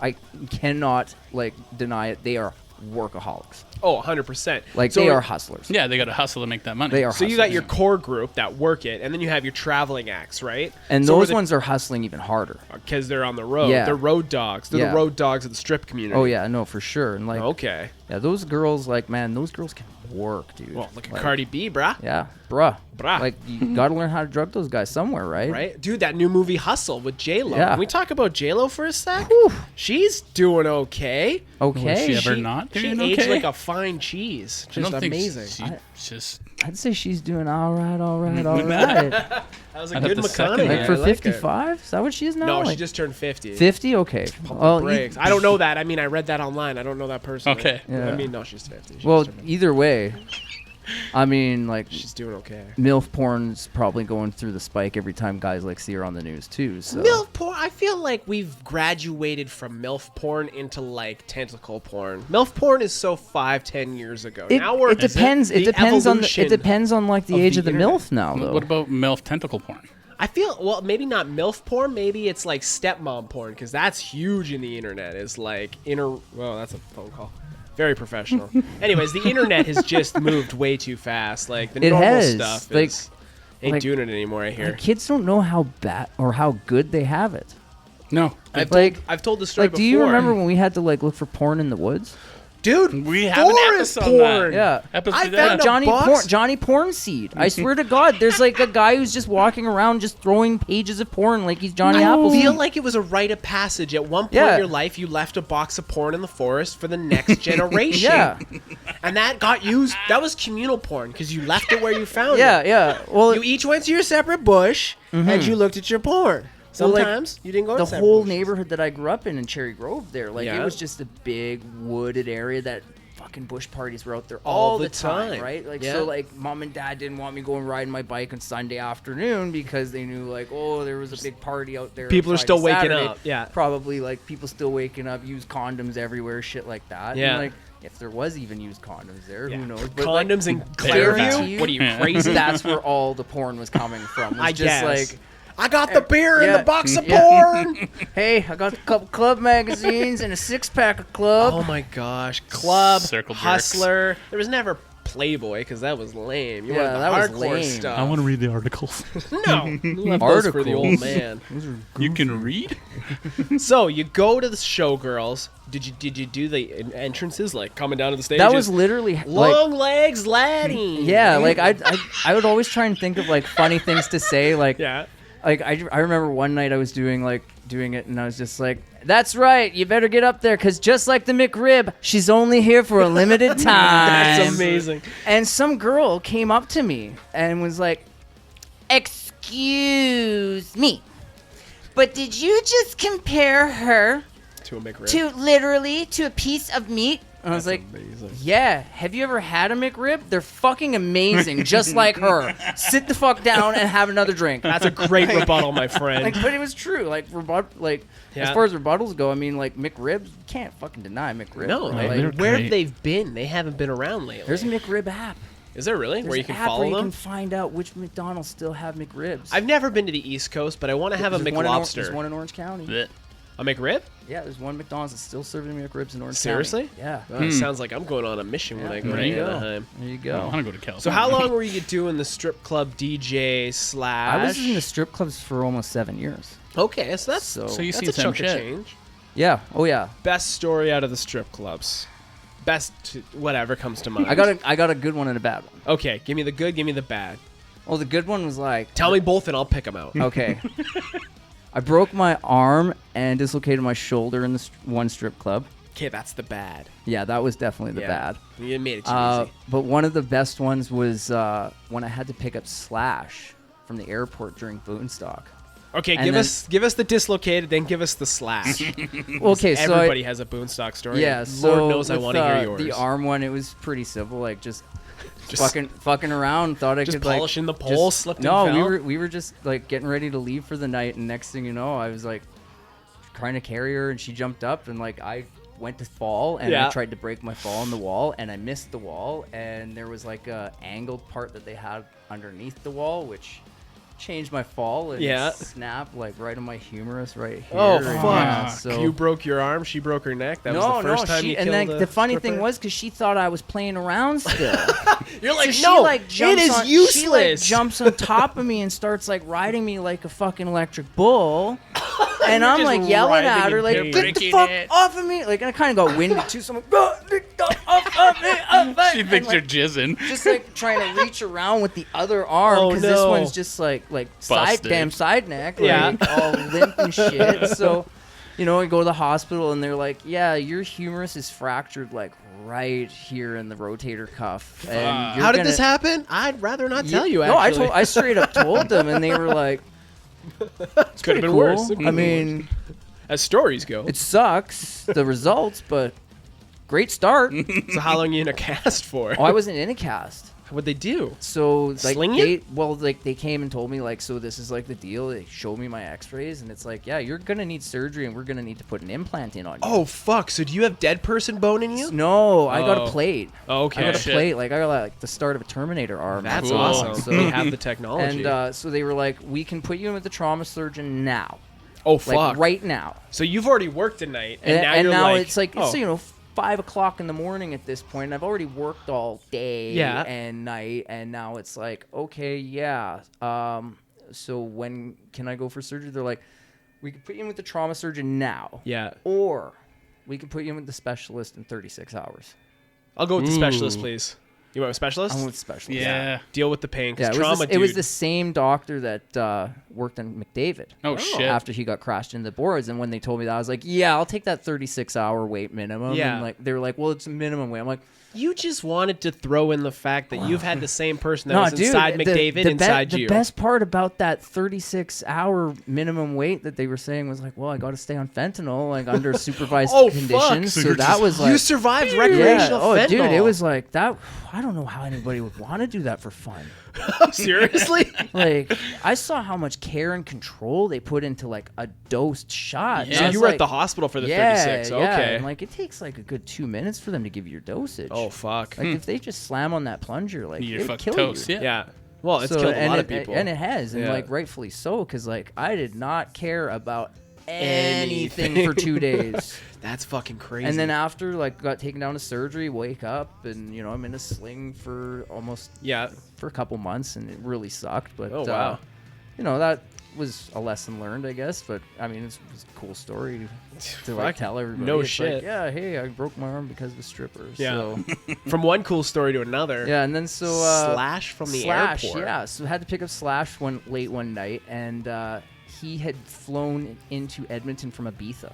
Speaker 4: I cannot like deny it. They are workaholics.
Speaker 2: Oh, 100%.
Speaker 4: Like
Speaker 2: So-
Speaker 4: they are hustlers.
Speaker 5: Yeah, they got to hustle to make that money.
Speaker 4: They are.
Speaker 2: So you got
Speaker 4: hustlers.
Speaker 2: your core group that work it, and then you have your traveling acts, right?
Speaker 4: and
Speaker 2: So
Speaker 4: those ones are hustling even harder.
Speaker 2: because they're on the road.
Speaker 4: Yeah.
Speaker 2: They're road dogs. They're
Speaker 4: Yeah.
Speaker 2: the road dogs of the strip community.
Speaker 4: Oh yeah, no, for sure. And like,
Speaker 2: Okay.
Speaker 4: yeah, those girls, like, man, those girls can work, dude.
Speaker 2: Well, look at
Speaker 4: Like,
Speaker 2: Cardi B, bruh.
Speaker 4: Yeah, bruh.
Speaker 2: Bruh.
Speaker 4: Like, you got to learn how to drug those guys somewhere, right?
Speaker 2: Right, dude. That new movie Hustle with J Lo.
Speaker 4: Yeah.
Speaker 2: Can we talk about J Lo for a sec? She's doing okay.
Speaker 4: Okay.
Speaker 5: Was she ever not
Speaker 2: She
Speaker 5: doing
Speaker 2: aged
Speaker 5: okay?
Speaker 2: like a fine cheese.
Speaker 5: I
Speaker 2: Just
Speaker 5: don't think
Speaker 2: amazing.
Speaker 5: she's just
Speaker 4: I'd say she's doing all right, all right, all right.
Speaker 2: That was a
Speaker 5: I'd
Speaker 2: good
Speaker 5: have to second
Speaker 2: McConaughey.
Speaker 5: that.
Speaker 4: Like for
Speaker 2: I like it.
Speaker 4: 55? Is that what she is now?
Speaker 2: No,
Speaker 4: like,
Speaker 2: she just turned 50.
Speaker 4: 50? Okay. Well,
Speaker 2: Breaks. I don't know that. I mean, I read that online. I don't know that personally.
Speaker 5: Okay.
Speaker 4: Yeah.
Speaker 2: I mean, no, she's 50. She
Speaker 4: well,
Speaker 2: just turned 50.
Speaker 4: either way, I mean, like,
Speaker 2: She's doing okay.
Speaker 4: MILF porn's probably going through the spike every time guys like see her on the news too. So
Speaker 2: MILF porn. I feel like we've graduated from MILF porn into like tentacle porn. MILF porn is so 5-10 years ago.
Speaker 4: it,
Speaker 2: Now we're
Speaker 4: it depends. It
Speaker 2: the
Speaker 4: depends on
Speaker 2: evolution
Speaker 4: it depends on like the
Speaker 2: of
Speaker 4: age
Speaker 2: the
Speaker 4: of the
Speaker 2: internet.
Speaker 4: MILF now though.
Speaker 5: What about MILF tentacle porn?
Speaker 2: I feel well, maybe not MILF porn. Maybe it's like stepmom porn because that's huge in the internet. It's like Well, that's a phone call. Very professional. Anyways, the internet has just moved way too fast. Like the
Speaker 4: It
Speaker 2: normal
Speaker 4: has.
Speaker 2: stuff
Speaker 4: Like-
Speaker 2: ain't
Speaker 4: like-
Speaker 2: doing it anymore. I hear.
Speaker 4: Like, kids don't know how bad or how good they have it.
Speaker 5: No.
Speaker 2: I've told the story
Speaker 4: Like,
Speaker 2: before.
Speaker 4: do you remember when we had to like look for porn in the woods?
Speaker 2: dude?
Speaker 5: We have an
Speaker 2: forest
Speaker 5: episode on that.
Speaker 2: porn.
Speaker 4: Yeah.
Speaker 5: Episode
Speaker 2: I
Speaker 5: yeah.
Speaker 2: found a
Speaker 4: Johnny
Speaker 2: box-
Speaker 4: Porn Seed. I swear to God, there's like a guy who's just walking around just throwing pages of porn like he's Johnny
Speaker 2: I
Speaker 4: Appleseed.
Speaker 2: feel like it was a rite of passage. At one point
Speaker 4: Yeah.
Speaker 2: in your life, you left a box of porn in the forest for the next generation.
Speaker 4: Yeah.
Speaker 2: And that got used. That was communal porn because you left it where you found
Speaker 4: Yeah,
Speaker 2: it.
Speaker 4: yeah. Well,
Speaker 2: You each went to your separate bush and you looked at your porn.
Speaker 4: Well, like,
Speaker 2: Sometimes you didn't go to
Speaker 4: the
Speaker 2: separate
Speaker 4: whole
Speaker 2: bushes.
Speaker 4: neighborhood that I grew up in Cherry Grove there, like
Speaker 2: Yeah.
Speaker 4: it was just a big wooded area that fucking bush parties were out there
Speaker 2: All
Speaker 4: all
Speaker 2: the
Speaker 4: the time,
Speaker 2: time.
Speaker 4: right? Like
Speaker 2: Yeah.
Speaker 4: so like mom and dad didn't want me going riding my bike on Sunday afternoon because they knew like, oh, there was a big party out there.
Speaker 2: People are
Speaker 4: Friday,
Speaker 2: still waking
Speaker 4: Saturday.
Speaker 2: up, yeah.
Speaker 4: Probably like people still waking up, use condoms everywhere, shit like that.
Speaker 2: Yeah.
Speaker 4: And, like if there was even used condoms there,
Speaker 2: Yeah.
Speaker 4: who knows? But, like,
Speaker 2: Condoms in
Speaker 4: guarantee
Speaker 2: Clairview?
Speaker 4: you-
Speaker 2: What are you, crazy?
Speaker 4: that's where all the porn was coming from. Was
Speaker 2: I
Speaker 4: just
Speaker 2: guess.
Speaker 4: like,
Speaker 2: I got the beer and
Speaker 4: yeah.
Speaker 2: the box of
Speaker 4: Yeah.
Speaker 2: porn.
Speaker 4: hey, I got a couple club magazines and a 6-pack of club.
Speaker 2: Oh my gosh. Club,
Speaker 5: Circle jerks.
Speaker 2: Hustler. There was never Playboy because that was lame. You
Speaker 4: Yeah,
Speaker 2: wanted the
Speaker 4: that was
Speaker 2: hardcore
Speaker 4: lame.
Speaker 2: stuff.
Speaker 5: I want to read the articles.
Speaker 2: No. You left those for the old man.
Speaker 5: You can read?
Speaker 2: So you go to the showgirls. Did you do the entrances like coming down to the stage?
Speaker 4: That was literally like,
Speaker 2: long legs, laddie.
Speaker 4: yeah, like I would always try and think of like funny things to say, like
Speaker 2: Yeah.
Speaker 4: like I remember one night I was doing it and I was just like, that's right, you better get up there because just like the McRib, she's only here for a limited time.
Speaker 2: That's amazing.
Speaker 4: And some girl came up to me and was like, excuse me, but did you just compare her
Speaker 2: To a McRib.
Speaker 4: to literally to a piece of meat? And I was like,
Speaker 2: amazing.
Speaker 4: yeah, have you ever had a McRib? They're fucking amazing, just like her. Sit the fuck down and have another drink.
Speaker 2: That's a great rebuttal, my friend.
Speaker 4: Like, but it was true. Like,
Speaker 2: Yeah.
Speaker 4: as far as rebuttals go, I mean, like, McRibs, you can't fucking deny McRib.
Speaker 2: No,
Speaker 4: right?
Speaker 5: they're
Speaker 4: Like,
Speaker 2: where
Speaker 5: great.
Speaker 2: have they been? They haven't been around lately.
Speaker 4: there's a McRib app.
Speaker 2: Is there really?
Speaker 4: There's
Speaker 2: Where you
Speaker 4: an
Speaker 2: can
Speaker 4: app
Speaker 2: follow
Speaker 4: where you
Speaker 2: them?
Speaker 4: can find out which McDonald's still have McRibs.
Speaker 2: I've never been to the East Coast, but I want to have a
Speaker 4: There's
Speaker 2: McLobster.
Speaker 4: one in Orange County.
Speaker 5: Blech.
Speaker 2: A McRib?
Speaker 4: Yeah, there's one McDonald's that's still serving McRibs in Orange
Speaker 2: Seriously?
Speaker 4: County. Yeah.
Speaker 2: Oh, it sounds like I'm going on a mission when I go
Speaker 5: there
Speaker 2: to
Speaker 5: you go.
Speaker 2: Anaheim.
Speaker 4: There you
Speaker 5: I
Speaker 4: go.
Speaker 5: want to go to California.
Speaker 2: So how long were you doing the strip club DJ slash?
Speaker 4: I was in the strip clubs for almost 7 years.
Speaker 2: Okay, so that's
Speaker 4: So,
Speaker 5: So you
Speaker 2: that's
Speaker 5: seen
Speaker 2: a
Speaker 5: some
Speaker 2: chunk of
Speaker 5: shit.
Speaker 2: change.
Speaker 4: yeah. Oh, yeah.
Speaker 2: Best story out of the strip clubs. Best whatever comes to mind.
Speaker 4: I got a good one and a bad one.
Speaker 2: Okay, give me the good, give me the bad.
Speaker 4: Well, the good one was like,
Speaker 2: Tell me both and I'll pick them out.
Speaker 4: okay. I broke my arm and dislocated my shoulder in this one strip club.
Speaker 2: Okay, that's the bad.
Speaker 4: Yeah, that was definitely the
Speaker 2: Yeah.
Speaker 4: bad.
Speaker 2: You made it too easy.
Speaker 4: But one of the best ones was when I had to pick up Slash from the airport during Boonstock.
Speaker 2: Okay,
Speaker 4: and
Speaker 2: give
Speaker 4: then-
Speaker 2: us the dislocated, then give us the slash.
Speaker 4: Okay, so
Speaker 2: Everybody has a Boonstock story.
Speaker 4: yeah,
Speaker 2: Lord
Speaker 4: so
Speaker 2: knows I
Speaker 4: with,
Speaker 2: want to hear yours.
Speaker 4: The arm one, it was pretty simple. Like just
Speaker 2: Just-
Speaker 4: fucking around. Thought I
Speaker 2: just
Speaker 4: could like
Speaker 2: polishing the pole,
Speaker 4: just-
Speaker 2: slipped
Speaker 4: No,
Speaker 2: and fell?
Speaker 4: we were just like getting ready to leave for the night, and next thing you know, I was like trying to carry her, and she jumped up, and like I went to fall, and I tried to break my fall on the wall, and I missed the wall, and there was like a angled part that they had underneath the wall, which changed my fall and snapped like right on my humerus right here.
Speaker 2: Oh fuck!
Speaker 4: Yeah, so
Speaker 2: You broke your arm. She broke her neck. That was the first time you killed
Speaker 4: and then
Speaker 2: a
Speaker 4: the funny
Speaker 2: stripper?
Speaker 4: thing was because she thought I was playing around still.
Speaker 2: You're like,
Speaker 4: So
Speaker 2: no,
Speaker 4: it
Speaker 2: is useless.
Speaker 4: She like jumps on top of me and starts like riding me like a fucking electric bull. And I'm
Speaker 2: just
Speaker 4: like yelling
Speaker 2: writhing
Speaker 4: at her
Speaker 2: in
Speaker 4: like,
Speaker 2: pain.
Speaker 4: get the
Speaker 5: Breaking
Speaker 4: fuck
Speaker 5: it.
Speaker 4: off of me. Like, and I kind of got winded too, so I'm like, go, off of me.
Speaker 5: She
Speaker 4: And,
Speaker 5: thinks
Speaker 4: like,
Speaker 5: you're jizzing.
Speaker 4: just like trying to reach around with the other arm
Speaker 2: Oh,
Speaker 4: because this
Speaker 2: no.
Speaker 4: one's just like
Speaker 5: Busted.
Speaker 4: side neck, like all limp and shit. So, you know, I go to the hospital and they're like, yeah, your humerus is fractured like right here in the rotator cuff. And you're
Speaker 2: How did
Speaker 4: gonna-
Speaker 2: this happen? I'd rather not tell you.
Speaker 4: No,
Speaker 2: Actually,
Speaker 4: I straight up told them, and they were like,
Speaker 2: could have been
Speaker 4: cool.
Speaker 2: worse.
Speaker 4: I mean,
Speaker 2: as stories go.
Speaker 4: it sucks the results, but great start.
Speaker 2: So how long you in a cast for?
Speaker 4: Oh, I wasn't in a cast.
Speaker 2: What'd they do?
Speaker 4: So like
Speaker 2: Sling you?
Speaker 4: they came and told me like, so this is like the deal. They showed me my x-rays and it's like, yeah, you're gonna need surgery and we're gonna need to put an implant in on you.
Speaker 2: Oh fuck! So do you have dead person bone in you?
Speaker 4: No, I got
Speaker 2: Oh.
Speaker 4: a plate.
Speaker 2: Oh, okay.
Speaker 4: I got a
Speaker 5: shit.
Speaker 4: plate. Like I got like the start of a Terminator arm.
Speaker 2: That's
Speaker 5: Cool.
Speaker 2: awesome.
Speaker 4: So
Speaker 2: They have the technology.
Speaker 4: and so they were like, we can put you in with the trauma surgeon now.
Speaker 2: oh
Speaker 4: Like
Speaker 2: fuck!
Speaker 4: right now.
Speaker 2: So you've already worked a night, and now you're
Speaker 4: now
Speaker 2: like,
Speaker 4: it's like
Speaker 2: oh.
Speaker 4: it's, you know, 5 o'clock in the morning at this point, and I've already worked all day
Speaker 2: Yeah.
Speaker 4: and night, and now it's like, okay, yeah. So when can I go for surgery? They're like, we can put you in with the trauma surgeon now,
Speaker 2: Yeah,
Speaker 4: or we can put you in with the specialist in 36 hours.
Speaker 2: I'll go with the specialist, please. You want a specialist?
Speaker 4: I went with the specialist.
Speaker 5: Yeah.
Speaker 2: Deal with the pain,
Speaker 4: Yeah,
Speaker 2: because
Speaker 4: it was,
Speaker 2: trauma,
Speaker 4: it was
Speaker 2: dude.
Speaker 4: the same doctor that worked on McDavid.
Speaker 5: Oh, shit.
Speaker 4: After he got crashed into the boards, and when they told me that, I was like, "Yeah, I'll take that 36-hour wait minimum."
Speaker 2: Yeah.
Speaker 4: And like they were like, "Well, it's a minimum wait." I'm like,
Speaker 2: You just wanted to throw in the fact that you've had the same person that
Speaker 4: "No,
Speaker 2: was
Speaker 4: dude,
Speaker 2: inside McDavid inside you.
Speaker 4: The best part about that 36-hour minimum wait that they were saying was like, "Well, I got to stay on fentanyl like under supervised
Speaker 2: Oh, fuck.
Speaker 4: conditions."
Speaker 2: So
Speaker 4: So
Speaker 5: you're
Speaker 4: that
Speaker 5: just-
Speaker 4: was like,
Speaker 2: you survived recreational
Speaker 4: oh,
Speaker 2: fentanyl.
Speaker 4: dude, it was like that. I don't know how anybody would want to do that for fun.
Speaker 2: Seriously?
Speaker 4: Like, I saw how much care and control they put into like a dosed shot.
Speaker 5: Yeah.
Speaker 2: So
Speaker 4: I was
Speaker 2: you were
Speaker 4: like,
Speaker 2: at the hospital for the
Speaker 4: yeah,
Speaker 2: 36.
Speaker 4: yeah.
Speaker 2: Okay.
Speaker 4: And like, it takes like a good 2 minutes for them to give you your dosage.
Speaker 2: Oh fuck.
Speaker 4: Like, if they just slam on that plunger, like,
Speaker 5: You're
Speaker 4: it'd
Speaker 5: fucking
Speaker 4: kill
Speaker 5: toast.
Speaker 4: you.
Speaker 5: Yeah.
Speaker 2: Yeah. Well, it's
Speaker 4: So-
Speaker 2: killed a
Speaker 4: and
Speaker 2: lot
Speaker 4: it,
Speaker 2: of people.
Speaker 4: and it has, and
Speaker 2: Yeah.
Speaker 4: like rightfully so, because like I did not care about anything for 2 days.
Speaker 2: That's fucking crazy.
Speaker 4: And then after, like, got taken down to surgery, wake up, and you know, I'm in a sling for a couple months, and it really sucked. But
Speaker 2: Oh, wow.
Speaker 4: you know, that was a lesson learned, I guess. But I mean, it's a cool story to like
Speaker 2: Fuck,
Speaker 4: tell everybody.
Speaker 2: no
Speaker 4: It's
Speaker 2: shit.
Speaker 4: Like, yeah, hey, I broke my arm because of the strippers.
Speaker 2: Yeah.
Speaker 4: So,
Speaker 2: from one cool story to another.
Speaker 4: yeah, and then so
Speaker 2: Slash from the
Speaker 4: Slash,
Speaker 2: airport.
Speaker 4: yeah. So had to pick up Slash late one night, and he had flown into Edmonton from Ibiza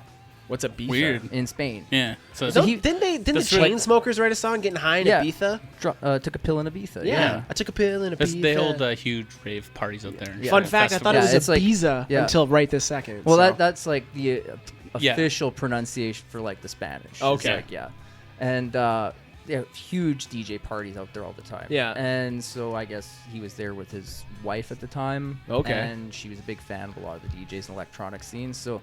Speaker 2: What's a beef?
Speaker 5: Weird.
Speaker 4: in Spain.
Speaker 5: Yeah. So
Speaker 4: So he-
Speaker 2: Didn't the
Speaker 5: that's really-
Speaker 2: Chainsmokers write a song getting high in
Speaker 4: Yeah.
Speaker 2: Ibiza?
Speaker 4: Took a pill in Ibiza.
Speaker 2: Yeah. I took a pill in
Speaker 5: that's,
Speaker 2: Ibiza.
Speaker 5: they hold huge rave parties out there. and
Speaker 4: Yeah.
Speaker 2: Fun
Speaker 5: stuff,
Speaker 2: fact, I thought
Speaker 4: Yeah,
Speaker 2: it was
Speaker 4: it's like-
Speaker 2: Ibiza
Speaker 4: yeah.
Speaker 2: until right this second.
Speaker 4: Well,
Speaker 2: so.
Speaker 4: that's like the
Speaker 5: Yeah.
Speaker 4: official pronunciation for like the Spanish. It's
Speaker 2: Okay.
Speaker 4: like, yeah. And yeah, huge DJ parties out there all the time.
Speaker 2: Yeah.
Speaker 4: And so I guess he was there with his wife at the time.
Speaker 2: Okay.
Speaker 4: And she was a big fan of a lot of the DJs and electronic scenes. So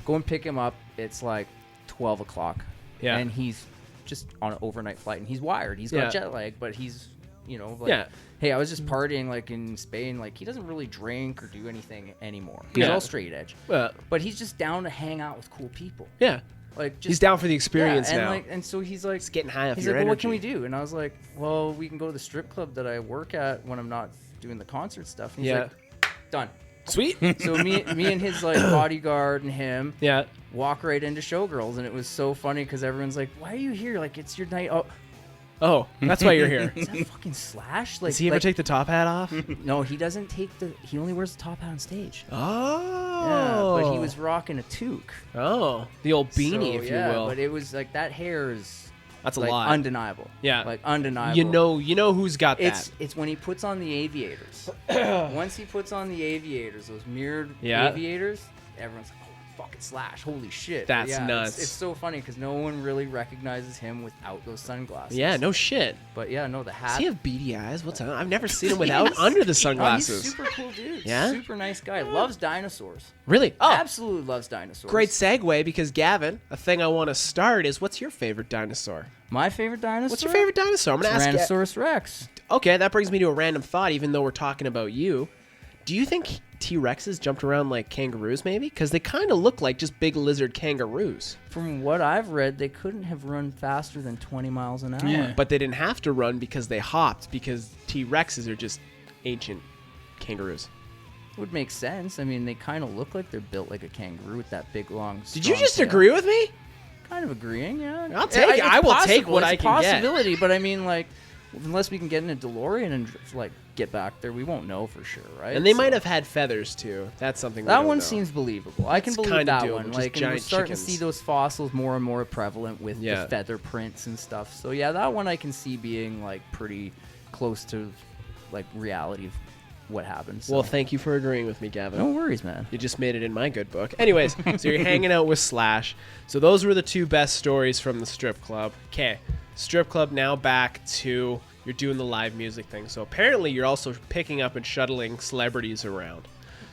Speaker 4: go and pick him up. It's like 12 o'clock.
Speaker 2: Yeah.
Speaker 4: And he's just on an overnight flight, and he's wired. He's got
Speaker 2: Yeah.
Speaker 4: jet lag, but he's, you know, like,
Speaker 2: Yeah.
Speaker 4: hey, I was just partying like in Spain. Like, he doesn't really drink or do anything anymore. He's
Speaker 2: Yeah.
Speaker 4: all straight edge. But he's just down to hang out with cool people.
Speaker 2: Yeah.
Speaker 4: Like, just
Speaker 2: He's down for the experience
Speaker 4: yeah, and
Speaker 2: now.
Speaker 4: like, and so he's like,
Speaker 2: It's getting high off
Speaker 4: he's
Speaker 2: your
Speaker 4: like, well, what can we
Speaker 2: energy.
Speaker 4: do? And I was like, well, we can go to the strip club that I work at when I'm not doing the concert stuff. And he's
Speaker 2: Yeah.
Speaker 4: like, done.
Speaker 2: Sweet.
Speaker 4: So me and his like bodyguard and him
Speaker 2: Yeah.
Speaker 4: walk right into Showgirls, and it was so funny because everyone's like, why are you here? Like, it's your night. Oh,
Speaker 2: Oh, that's why you're here.
Speaker 4: is that fucking Slash? Like,
Speaker 2: Does he ever
Speaker 4: like,
Speaker 2: take the top hat off?
Speaker 4: No, he doesn't take he only wears the top hat on stage.
Speaker 2: Oh.
Speaker 4: Yeah, but he was rocking a toque.
Speaker 2: Oh, the old beanie,
Speaker 4: So,
Speaker 2: if
Speaker 4: yeah,
Speaker 2: you will.
Speaker 4: But it was like that hair is
Speaker 2: That's a
Speaker 4: like
Speaker 2: lot.
Speaker 4: undeniable.
Speaker 2: Yeah.
Speaker 4: like undeniable.
Speaker 2: You know who's got that.
Speaker 4: It's when he puts on the aviators. Once he puts on the aviators, those mirrored
Speaker 2: Yeah.
Speaker 4: aviators, everyone's like, oh fucking Slash. Holy shit.
Speaker 2: That's
Speaker 4: But
Speaker 2: nuts.
Speaker 4: It's so funny because no one really recognizes him without those sunglasses.
Speaker 2: Yeah, no shit.
Speaker 4: But yeah, no, the hat.
Speaker 2: Does he have beady eyes? What's on? I've never seen him without under the
Speaker 4: Oh,
Speaker 2: sunglasses.
Speaker 4: he's super cool dude.
Speaker 2: Yeah?
Speaker 4: Super nice guy. Loves dinosaurs.
Speaker 2: Really? Oh,
Speaker 4: Absolutely loves dinosaurs.
Speaker 2: great segue because Gavin, a thing I want to start is what's your favorite dinosaur?
Speaker 4: My favorite dinosaur?
Speaker 2: What's your favorite dinosaur? I'm going to ask you.
Speaker 4: Tyrannosaurus Rex.
Speaker 2: Okay, that brings me to a random thought, even though we're talking about you. Do you think T-Rexes jumped around like kangaroos, maybe? Because they kind of look like just big lizard kangaroos.
Speaker 4: From what I've read, they couldn't have run faster than 20 miles an hour.
Speaker 5: Yeah.
Speaker 2: But they didn't have to run because they hopped, because T-Rexes are just ancient kangaroos.
Speaker 4: Would make sense. I mean, they kind of look like they're built like a kangaroo with that big, long,
Speaker 2: Did you
Speaker 4: strong
Speaker 2: just
Speaker 4: tail.
Speaker 2: agree with me?
Speaker 4: Kind of agreeing, yeah.
Speaker 2: I'll take it. I will take what
Speaker 4: it's
Speaker 2: I
Speaker 4: a
Speaker 2: can get.
Speaker 4: possibility, but I mean, like, unless we can get in a DeLorean and like get back there, we won't know for sure, right?
Speaker 2: And they
Speaker 4: So-
Speaker 2: might have had feathers too. That's something we
Speaker 4: That
Speaker 2: don't
Speaker 4: one
Speaker 2: know.
Speaker 4: seems believable. I can
Speaker 2: It's
Speaker 4: believe
Speaker 2: kinda
Speaker 4: that
Speaker 2: doable,
Speaker 4: one.
Speaker 2: just
Speaker 4: Like, and we're
Speaker 2: giant
Speaker 4: starting to
Speaker 2: chickens.
Speaker 4: see those fossils more and more prevalent with
Speaker 2: Yeah.
Speaker 4: the feather prints and stuff. So yeah, that one I can see being like pretty close to like reality of what happened. So.
Speaker 2: Well, thank you for agreeing with me, Gavin.
Speaker 4: no worries, man.
Speaker 2: You just made it in my good book. Anyways, so you're hanging out with Slash. So those were the two best stories from the strip club. Okay, strip club now back to you're doing the live music thing. So apparently you're also picking up and shuttling celebrities around.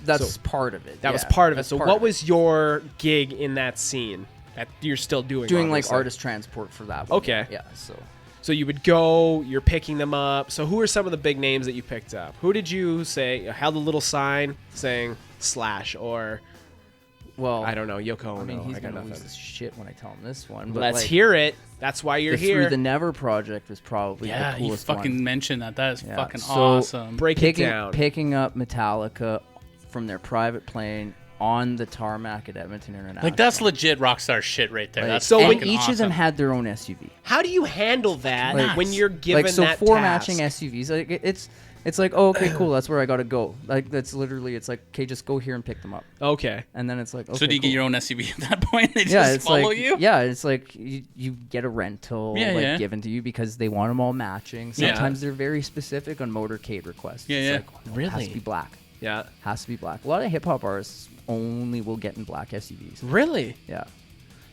Speaker 4: That's
Speaker 2: So-
Speaker 4: part of it.
Speaker 2: That was
Speaker 4: yeah,
Speaker 2: part of it.
Speaker 4: that's
Speaker 2: So
Speaker 4: part
Speaker 2: what
Speaker 4: of it.
Speaker 2: was your gig in that scene that you're still doing?
Speaker 4: doing like
Speaker 2: obviously?
Speaker 4: artist transport for that one.
Speaker 2: Okay.
Speaker 4: Yeah. So
Speaker 2: So you would go, you're picking them up. So who are some of the big names that you picked up? Who did you say held a little sign saying Slash or
Speaker 4: well,
Speaker 2: I don't know, Yoko Ono?
Speaker 4: I mean, he's
Speaker 2: got
Speaker 4: gonna lose
Speaker 2: nothing.
Speaker 4: his shit when I tell him this one. But
Speaker 2: Let's
Speaker 4: like,
Speaker 2: hear it. That's why you're
Speaker 4: the
Speaker 2: here.
Speaker 4: Through the Never project was probably
Speaker 5: Yeah,
Speaker 4: the
Speaker 5: you
Speaker 4: coolest
Speaker 5: fucking
Speaker 4: one.
Speaker 5: mentioned that. That is
Speaker 4: Yeah,
Speaker 5: fucking
Speaker 4: so
Speaker 5: awesome.
Speaker 2: Break it down.
Speaker 4: Picking up Metallica from their private plane on the tarmac at Edmonton International.
Speaker 5: Like, that's legit rockstar shit right there.
Speaker 4: Like,
Speaker 5: That's
Speaker 2: so
Speaker 4: and
Speaker 5: fucking
Speaker 4: each
Speaker 5: awesome.
Speaker 4: of them had their own SUV.
Speaker 2: How do you handle that
Speaker 5: nuts.
Speaker 2: when you're given
Speaker 4: Like, so
Speaker 2: that
Speaker 4: 4
Speaker 2: task?
Speaker 4: matching SUVs. Like, it's like, oh, okay, cool. That's where I gotta go. Like, that's literally, it's like, okay, just go here and pick them up.
Speaker 2: Okay.
Speaker 4: And then it's like, okay,
Speaker 5: So do you
Speaker 4: cool.
Speaker 5: get your own SUV at that point? They just
Speaker 4: Yeah, it's
Speaker 5: follow
Speaker 4: like,
Speaker 5: you?
Speaker 4: yeah, it's like you get a rental
Speaker 5: Yeah,
Speaker 4: like
Speaker 5: yeah.
Speaker 4: given to you because they want them all matching.
Speaker 5: Yeah.
Speaker 4: Sometimes they're very specific on motorcade requests.
Speaker 5: Yeah,
Speaker 4: It's
Speaker 5: yeah.
Speaker 4: like, oh, no, it has
Speaker 2: Really?
Speaker 4: to be black.
Speaker 2: Yeah.
Speaker 4: Has to be black. A lot of hip hop artists only will get in black SUVs.
Speaker 2: Really?
Speaker 4: Yeah,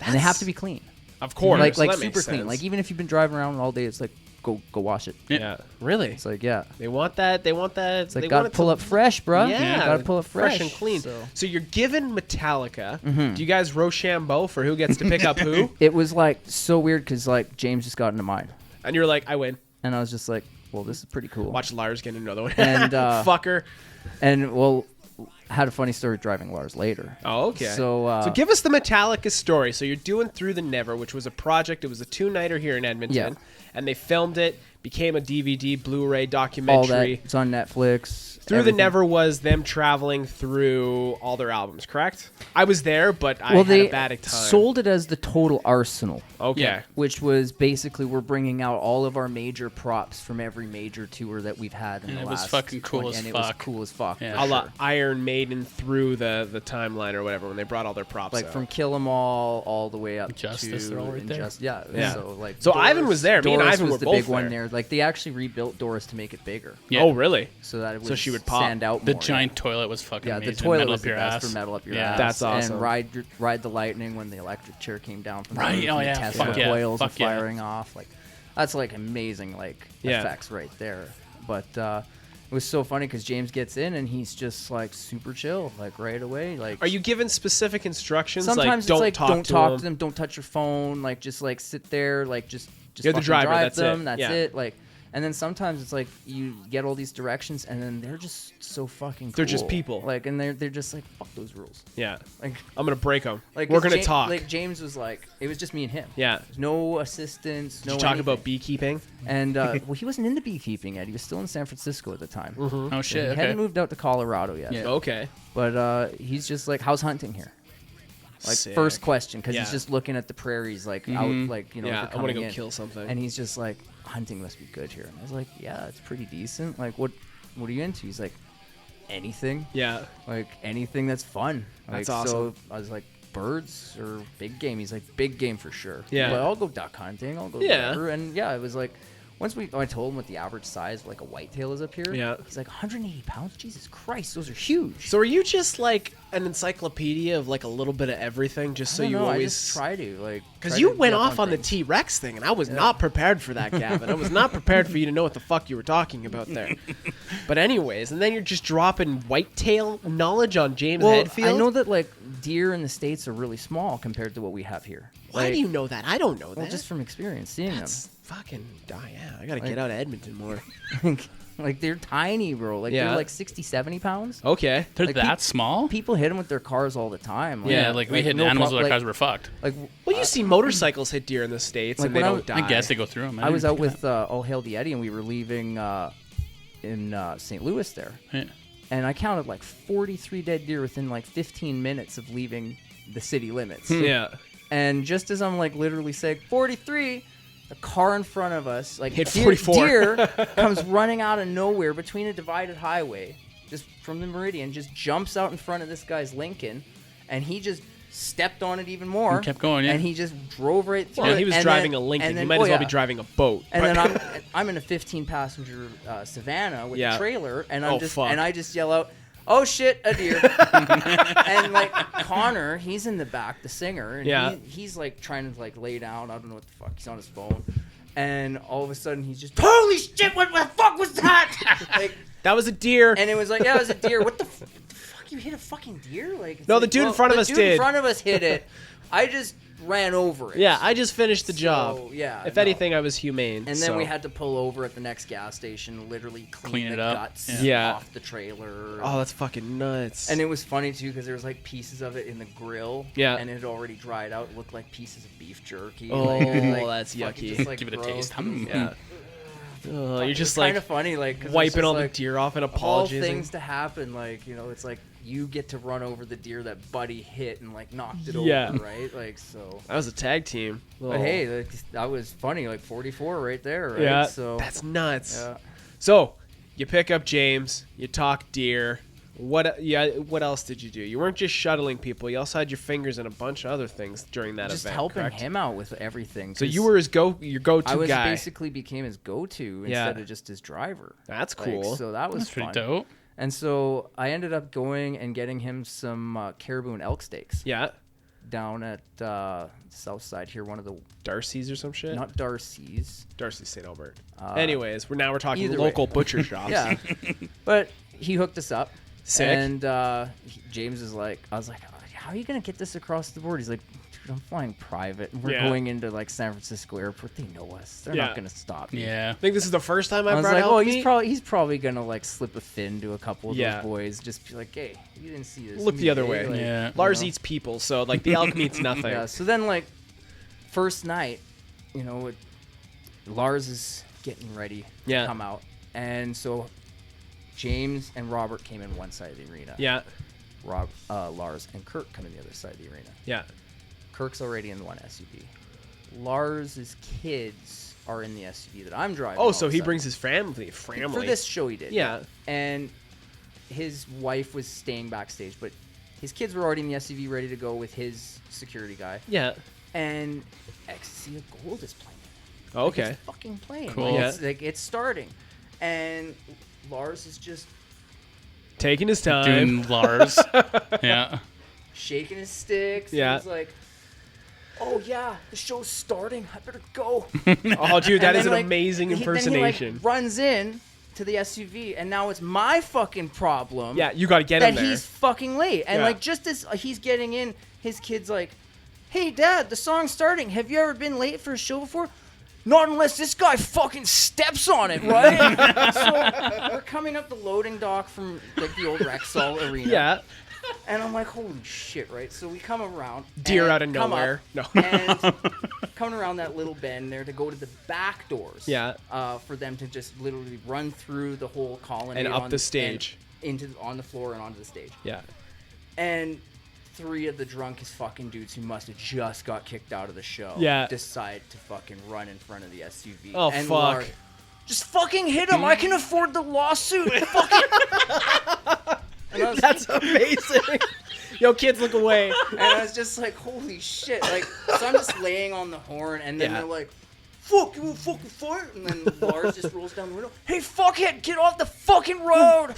Speaker 4: and they have
Speaker 2: That's-
Speaker 4: to be clean.
Speaker 2: Of course.
Speaker 4: like
Speaker 2: that
Speaker 4: super
Speaker 2: makes
Speaker 4: clean.
Speaker 2: sense.
Speaker 4: Like even if you've been driving around all day, it's like go wash it.
Speaker 2: yeah. Really?
Speaker 4: It's like yeah,
Speaker 2: They want that. They want that.
Speaker 4: it's like
Speaker 2: they
Speaker 4: gotta
Speaker 2: want it
Speaker 4: pull
Speaker 2: to-
Speaker 4: up fresh, bro.
Speaker 2: Yeah,
Speaker 4: gotta pull up fresh,
Speaker 2: and clean.
Speaker 4: So.
Speaker 2: So you're given Metallica. Do you guys Rochambeau for who gets to pick up who?
Speaker 4: It was like so weird because like James just got into mine,
Speaker 2: And you're like, I win.
Speaker 4: and I was just like, well, this is pretty cool.
Speaker 2: Watch Lars get another one.
Speaker 4: And,
Speaker 2: fucker.
Speaker 4: And well, had a funny story driving Lars later.
Speaker 2: Oh, okay.
Speaker 4: So,
Speaker 2: give us the Metallica story. So you're doing Through the Never, which was a project. It was a 2-nighter here in Edmonton,
Speaker 4: Yeah.
Speaker 2: and they filmed it. Became a DVD, Blu-ray
Speaker 4: all that
Speaker 2: documentary.
Speaker 4: it's on Netflix.
Speaker 2: Through
Speaker 4: everything.
Speaker 2: the Never was them traveling through all their albums, correct? I was there, but I
Speaker 4: Well,
Speaker 2: had
Speaker 4: they
Speaker 2: a bad time.
Speaker 4: sold it as the Total Arsenal.
Speaker 2: Okay.
Speaker 5: Yeah.
Speaker 4: Which was basically we're bringing out all of our major props from every major tour that we've had in
Speaker 5: And
Speaker 4: the
Speaker 5: it was
Speaker 4: last
Speaker 5: fucking cool
Speaker 4: 20
Speaker 5: as
Speaker 4: and it
Speaker 5: fuck.
Speaker 4: was cool as fuck.
Speaker 5: Yeah.
Speaker 4: for
Speaker 2: A la
Speaker 4: sure.
Speaker 2: Iron Maiden through the timeline or whatever when they brought all their props
Speaker 4: Like
Speaker 2: out.
Speaker 4: from Kill 'Em All the way up
Speaker 5: Injustice,
Speaker 4: to
Speaker 5: they're all right there.
Speaker 4: Yeah.
Speaker 2: Yeah.
Speaker 4: So like
Speaker 2: So Ivan was there. Me and
Speaker 4: Doris
Speaker 2: Ivan
Speaker 4: was
Speaker 2: were
Speaker 4: the
Speaker 2: both
Speaker 4: big one
Speaker 2: there.
Speaker 4: there. Like they actually rebuilt Doris to make it bigger,
Speaker 5: Yeah.
Speaker 2: Oh, really?
Speaker 4: so that it would
Speaker 2: So she would pop.
Speaker 4: stand out
Speaker 5: The
Speaker 4: more.
Speaker 5: giant toilet was fucking
Speaker 4: Yeah,
Speaker 5: amazing.
Speaker 4: the toilet
Speaker 5: Metal
Speaker 4: was
Speaker 5: up
Speaker 4: the
Speaker 5: your
Speaker 4: best
Speaker 5: ass.
Speaker 4: for metal up your
Speaker 5: Yeah.
Speaker 4: ass.
Speaker 2: That's awesome.
Speaker 4: And ride the lightning when the electric chair came down from
Speaker 5: Right,
Speaker 4: the roof
Speaker 5: oh
Speaker 4: and
Speaker 5: yeah,
Speaker 4: the Tesla
Speaker 5: fuck yeah,
Speaker 4: coils
Speaker 5: fuck
Speaker 4: were
Speaker 5: yeah.
Speaker 4: firing off. Like that's like amazing
Speaker 2: Yeah.
Speaker 4: effects right there. But it was so funny because James gets in and he's just like super chill, like right away. Like
Speaker 2: Are you given specific instructions?
Speaker 4: sometimes
Speaker 2: like,
Speaker 4: it's like
Speaker 2: talk
Speaker 4: don't
Speaker 2: to
Speaker 4: talk
Speaker 2: them?
Speaker 4: to them, don't touch your phone, like just like sit there, like just
Speaker 2: You're the
Speaker 4: fucking
Speaker 2: driver,
Speaker 4: drive
Speaker 2: that's
Speaker 4: them.
Speaker 2: it.
Speaker 4: That's
Speaker 2: Yeah.
Speaker 4: it. Like. And then sometimes it's like you get all these directions, and then they're just so fucking cool.
Speaker 2: They're just people.
Speaker 4: Like, and they're just like, fuck those rules.
Speaker 2: Yeah.
Speaker 4: Like,
Speaker 2: I'm going to break them.
Speaker 4: like
Speaker 2: We're
Speaker 4: 'cause
Speaker 2: going to talk.
Speaker 4: Like James was like, it was just me and him.
Speaker 2: yeah.
Speaker 4: There's no assistants.
Speaker 2: Did
Speaker 4: No
Speaker 2: you talk
Speaker 4: anything.
Speaker 2: about beekeeping?
Speaker 4: And well, he wasn't into beekeeping yet. He was still in San Francisco at the time.
Speaker 2: Mm-hmm.
Speaker 5: Oh
Speaker 4: He
Speaker 5: shit.
Speaker 4: hadn't
Speaker 5: Okay.
Speaker 4: moved out to Colorado yet.
Speaker 5: Yeah.
Speaker 2: Okay.
Speaker 4: But he's just like, how's hunting here? Like
Speaker 2: Sick.
Speaker 4: first question, because
Speaker 2: Yeah.
Speaker 4: he's just looking at the prairies, like out, like you know.
Speaker 2: Yeah,
Speaker 4: if you're
Speaker 2: I want to
Speaker 4: coming
Speaker 2: go
Speaker 4: in.
Speaker 2: kill something.
Speaker 4: And he's just like, hunting must be good here. And I was like, yeah, it's pretty decent. Like, what are you into? He's like, anything.
Speaker 2: yeah.
Speaker 4: Like anything that's fun.
Speaker 2: That's
Speaker 4: like,
Speaker 2: awesome.
Speaker 4: So I was like, birds or big game? He's like, big game for sure.
Speaker 2: Yeah.
Speaker 4: But I'll go duck hunting. I'll go
Speaker 2: Yeah.
Speaker 4: whatever. And yeah, it was like, I told him what the average size of like a whitetail is up here.
Speaker 2: Yeah.
Speaker 4: He's like 180 pounds. Jesus Christ, those are huge.
Speaker 2: So are you just like an encyclopedia of like a little bit of everything, just so
Speaker 4: I don't
Speaker 2: you
Speaker 4: know, I
Speaker 2: always?
Speaker 4: just try to like.
Speaker 2: Because
Speaker 4: try
Speaker 2: you
Speaker 4: to
Speaker 2: went
Speaker 4: get up
Speaker 2: off on the
Speaker 4: things.
Speaker 2: T-Rex thing, and I was not prepared for that, Gavin. I was not prepared for you to know what the fuck you were talking about there. But anyways, and then you're just dropping whitetail knowledge on James
Speaker 4: Well,
Speaker 2: Hetfield.
Speaker 4: I know that like deer in the States are really small compared to what we have here.
Speaker 2: Why
Speaker 4: Like,
Speaker 2: do you know that? I don't know
Speaker 4: Well,
Speaker 2: that.
Speaker 4: just from experience, seeing
Speaker 2: That's fucking. Yeah, I gotta
Speaker 4: Like-
Speaker 2: get out of Edmonton more.
Speaker 4: them. Like they're tiny, bro. Like
Speaker 2: Yeah.
Speaker 4: they're like 60, 70 pounds.
Speaker 2: Okay.
Speaker 5: They're
Speaker 4: Like,
Speaker 5: that small?
Speaker 4: People hit them with their cars all the time. Like,
Speaker 5: Yeah, like we hit
Speaker 4: no
Speaker 5: animals
Speaker 4: pro-
Speaker 5: with our
Speaker 4: like-
Speaker 5: cars, we're fucked.
Speaker 4: Like
Speaker 2: Well, you see motorcycles hit deer in the States,
Speaker 4: Like
Speaker 2: and they
Speaker 4: when I
Speaker 2: don't
Speaker 4: was-
Speaker 2: die.
Speaker 5: I guess they go through them.
Speaker 4: I was out with All Hail the Eddie, and we were leaving in St. Louis there,
Speaker 5: Yeah.
Speaker 4: and I counted like 43 dead deer within like 15 minutes of leaving the city limits.
Speaker 2: Yeah.
Speaker 4: And just as I'm like literally saying 43, the car in front of us, like
Speaker 2: Hit
Speaker 4: deer,
Speaker 2: 44.
Speaker 4: deer comes running out of nowhere between a divided highway, just from the Meridian, just jumps out in front of this guy's Lincoln, and he just stepped on it even more.
Speaker 5: And kept going, yeah.
Speaker 4: And he just drove right through
Speaker 2: Well,
Speaker 4: it.
Speaker 2: he was
Speaker 4: and
Speaker 2: driving
Speaker 4: then-
Speaker 2: a Lincoln.
Speaker 4: and then-
Speaker 2: He might
Speaker 4: oh,
Speaker 2: as well
Speaker 4: yeah.
Speaker 2: be driving a boat.
Speaker 4: And
Speaker 2: But-
Speaker 4: then I'm in a 15-passenger Savannah with
Speaker 2: Yeah.
Speaker 4: a trailer, and
Speaker 2: Oh,
Speaker 4: I'm just
Speaker 2: fuck.
Speaker 4: and I just yell out, "Oh shit, a deer!" And like Connor, he's in the back, the singer, and
Speaker 2: Yeah.
Speaker 4: he's like trying to like lay down. I don't know what the fuck. He's on his phone, and all of a sudden he's just, "Holy shit! What the fuck was that?" Like,
Speaker 2: that was a deer.
Speaker 4: and it was like, "Yeah, it was a deer." What the fuck? You hit a fucking deer? Like it's
Speaker 2: No,
Speaker 4: like,
Speaker 2: the dude in front of us
Speaker 4: the dude
Speaker 2: did.
Speaker 4: in front of us hit it. I just ran over it.
Speaker 2: Yeah, I just finished the job.
Speaker 4: So, yeah,
Speaker 2: If
Speaker 4: no.
Speaker 2: anything, I was humane.
Speaker 4: And then
Speaker 2: so.
Speaker 4: we had to pull over at the next gas station, literally clean
Speaker 5: Clean it
Speaker 4: the
Speaker 5: up.
Speaker 4: guts
Speaker 2: Yeah.
Speaker 4: off the trailer.
Speaker 2: Oh, that's fucking nuts.
Speaker 4: And it was funny too because there was like pieces of it in the grill.
Speaker 2: Yeah.
Speaker 4: And it had already dried out. It looked like pieces of beef jerky.
Speaker 2: Oh,
Speaker 4: fucking
Speaker 2: that's yucky.
Speaker 4: just, like,
Speaker 5: Give it a
Speaker 4: gross.
Speaker 5: taste.
Speaker 2: yeah. Oh, you're just
Speaker 4: kind
Speaker 2: like
Speaker 4: of funny, like 'cause
Speaker 2: wiping
Speaker 4: it's
Speaker 2: all
Speaker 4: just,
Speaker 2: the
Speaker 4: like,
Speaker 2: deer off and
Speaker 4: of all
Speaker 2: apologizing.
Speaker 4: things to happen, like it's like you get to run over the deer that Buddy hit and like knocked it
Speaker 2: Yeah.
Speaker 4: over, right? Like so.
Speaker 2: That was a tag team.
Speaker 4: But hey, like, that was funny. Like 44 right there, right?
Speaker 2: yeah,
Speaker 4: So
Speaker 2: that's nuts.
Speaker 4: yeah.
Speaker 2: So you pick up James, you talk deer. What? Yeah. What else did you do? You weren't just shuttling people. You also had your fingers in a bunch of other things during that
Speaker 4: Just
Speaker 2: event.
Speaker 4: helping
Speaker 2: correct?
Speaker 4: him out with everything.
Speaker 2: So
Speaker 4: 'cause
Speaker 2: you were your go-to
Speaker 4: I was
Speaker 2: guy.
Speaker 4: basically became his go-to
Speaker 2: Yeah.
Speaker 4: instead of just his driver.
Speaker 2: That's
Speaker 4: Like,
Speaker 2: cool.
Speaker 4: so that was
Speaker 5: That's pretty
Speaker 4: fun.
Speaker 5: dope.
Speaker 4: And so I ended up going and getting him some caribou and elk steaks
Speaker 2: Yeah.
Speaker 4: down at South Side here. One of the
Speaker 2: Darcy's or some shit.
Speaker 4: not Darcy's.
Speaker 2: Darcy's St. Albert. Anyways, we're talking
Speaker 4: either
Speaker 2: local
Speaker 4: way.
Speaker 2: butcher shops.
Speaker 4: Yeah, but he hooked us up.
Speaker 2: Sick.
Speaker 4: And James is like, I was like, how are you gonna get this across the board? He's like, dude, I'm flying private. We're
Speaker 2: Yeah.
Speaker 4: going into like San Francisco airport. They know us. They're
Speaker 2: Yeah.
Speaker 4: not gonna stop me.
Speaker 5: Yeah.
Speaker 2: I think this is the first time I
Speaker 4: I was
Speaker 2: brought
Speaker 4: like,
Speaker 2: elk
Speaker 4: oh,
Speaker 2: meat.
Speaker 4: he's probably gonna like slip a fin to a couple of
Speaker 2: Yeah.
Speaker 4: those boys. Just be like, hey, you didn't see this.
Speaker 2: Look the
Speaker 4: meat,
Speaker 2: other
Speaker 4: eh?"
Speaker 2: way.
Speaker 4: Like,
Speaker 5: Yeah.
Speaker 2: Lars
Speaker 4: you know?
Speaker 2: eats people, so like the elk meat's nothing.
Speaker 4: Yeah. So then like, first night, Lars is getting ready
Speaker 2: Yeah.
Speaker 4: to come out, and so James and Robert came in one side of the arena.
Speaker 2: Yeah.
Speaker 4: Lars and Kirk come in the other side of the arena.
Speaker 2: Yeah.
Speaker 4: Kirk's already in the one SUV. Lars's kids are in the SUV that I'm driving.
Speaker 2: Oh,
Speaker 4: all
Speaker 2: so
Speaker 4: of a
Speaker 2: he
Speaker 4: sudden.
Speaker 2: brings his family.
Speaker 4: For this show he did.
Speaker 2: Yeah.
Speaker 4: And his wife was staying backstage, but his kids were already in the SUV ready to go with his security guy.
Speaker 2: Yeah.
Speaker 4: And Ecstasy of Gold is playing.
Speaker 2: Oh,
Speaker 4: Like,
Speaker 2: okay.
Speaker 4: it's fucking playing.
Speaker 5: Cool.
Speaker 4: Like,
Speaker 2: Yeah.
Speaker 4: it's starting. And Lars is just
Speaker 2: Taking his time.
Speaker 5: Doing Lars. Yeah.
Speaker 4: shaking his sticks.
Speaker 2: Yeah.
Speaker 4: And he's like, oh, yeah, the show's starting. I better go.
Speaker 2: Oh, dude, that
Speaker 4: And
Speaker 2: is
Speaker 4: then,
Speaker 2: an
Speaker 4: like,
Speaker 2: amazing
Speaker 4: Then he,
Speaker 2: impersonation.
Speaker 4: like, runs in to the SUV, and now it's my fucking problem.
Speaker 2: Yeah, you got to get
Speaker 4: that
Speaker 2: him there.
Speaker 4: he's fucking late. And
Speaker 2: Yeah.
Speaker 4: like just as he's getting in, his kid's like, "Hey, Dad, the song's starting. Have you ever been late for a show before?" Not unless this guy fucking steps on it, right? So we're coming up the loading dock from like the old Rexall Arena.
Speaker 2: Yeah.
Speaker 4: And I'm like, holy shit, right? So we come around.
Speaker 2: Deer
Speaker 4: and
Speaker 2: out of
Speaker 4: come
Speaker 2: nowhere.
Speaker 4: up,
Speaker 2: No.
Speaker 4: And coming around that little bend there to go to the back doors.
Speaker 2: Yeah.
Speaker 4: For them to just literally run through the whole colonnade
Speaker 2: And up
Speaker 4: on
Speaker 2: the stage.
Speaker 4: and on the floor and onto the stage.
Speaker 2: Yeah.
Speaker 4: And 3 of the drunkest fucking dudes who must have just got kicked out of the show
Speaker 2: Yeah.
Speaker 4: decide to fucking run in front of the SUV.
Speaker 2: Oh,
Speaker 4: and
Speaker 2: fuck.
Speaker 4: Lars, just fucking hit him. I can afford the lawsuit. Fucking. And I was
Speaker 2: That's amazing. Yo, kids, look away.
Speaker 4: And I was just like, holy shit. Like, so I'm just laying on the horn, and then
Speaker 2: Yeah.
Speaker 4: they're like, fuck, you won't fucking fight. And then Lars just rolls down the window, hey, fuckhead, get off the fucking road.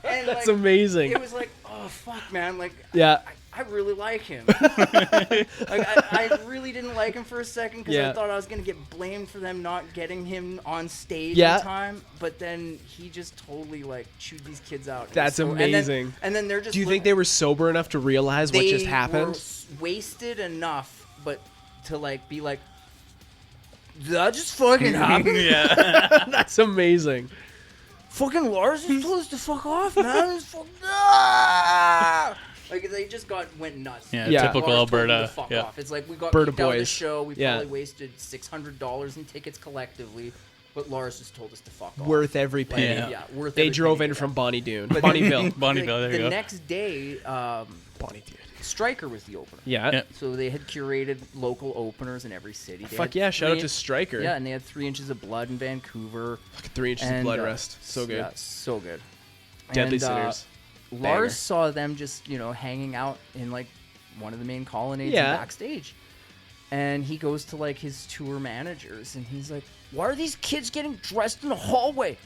Speaker 4: And,
Speaker 2: That's amazing.
Speaker 4: It was like, oh, fuck, man. Like,
Speaker 2: Yeah.
Speaker 4: I really like him. I really didn't like him for a second because I thought I was going to get blamed for them not getting him on stage in time. But then he just totally, like, chewed these kids out.
Speaker 2: That's amazing.
Speaker 4: And then they're just...
Speaker 2: Do you think they were sober enough to realize what just happened?
Speaker 4: They were wasted enough, but to, like, be like, that just fucking happened?
Speaker 5: Yeah.
Speaker 2: That's amazing.
Speaker 4: Fucking Lars is supposed to fuck off, man. It's like they just went nuts.
Speaker 5: Yeah,
Speaker 2: Yeah.
Speaker 5: typical
Speaker 4: Lars told them
Speaker 5: Alberta.
Speaker 4: to fuck
Speaker 5: Yeah.
Speaker 4: off. It's like we got
Speaker 2: Alberta
Speaker 4: kicked out of the
Speaker 2: boys.
Speaker 4: show. We
Speaker 2: Yeah.
Speaker 4: probably wasted $600 in tickets collectively, but Lars just told us to fuck off.
Speaker 2: Worth every
Speaker 4: Like,
Speaker 2: penny.
Speaker 5: Yeah.
Speaker 4: worth
Speaker 2: They
Speaker 4: every
Speaker 2: drove
Speaker 4: penny,
Speaker 2: in from Bonneville.
Speaker 5: Bonneville, there
Speaker 4: The
Speaker 5: you go.
Speaker 4: next day,
Speaker 2: Bonneville.
Speaker 4: Stryker was the opener.
Speaker 2: Yeah.
Speaker 5: Yeah.
Speaker 4: So they had curated local openers in every city. They
Speaker 2: Fuck
Speaker 4: had
Speaker 2: yeah! Shout out
Speaker 4: 3
Speaker 2: to Stryker.
Speaker 4: Yeah, and they had 3 Inches of Blood in Vancouver.
Speaker 2: Fucking 3 inches of
Speaker 4: And,
Speaker 2: blood rest. So good.
Speaker 4: Yeah, so good.
Speaker 2: Deadly
Speaker 4: And,
Speaker 2: Sinners.
Speaker 4: Lars
Speaker 2: Banger.
Speaker 4: saw them just, hanging out in, like, one of the main colonnades
Speaker 2: Yeah.
Speaker 4: and backstage. And he goes to, like, his tour managers, and he's like, why are these kids getting dressed in the hallway?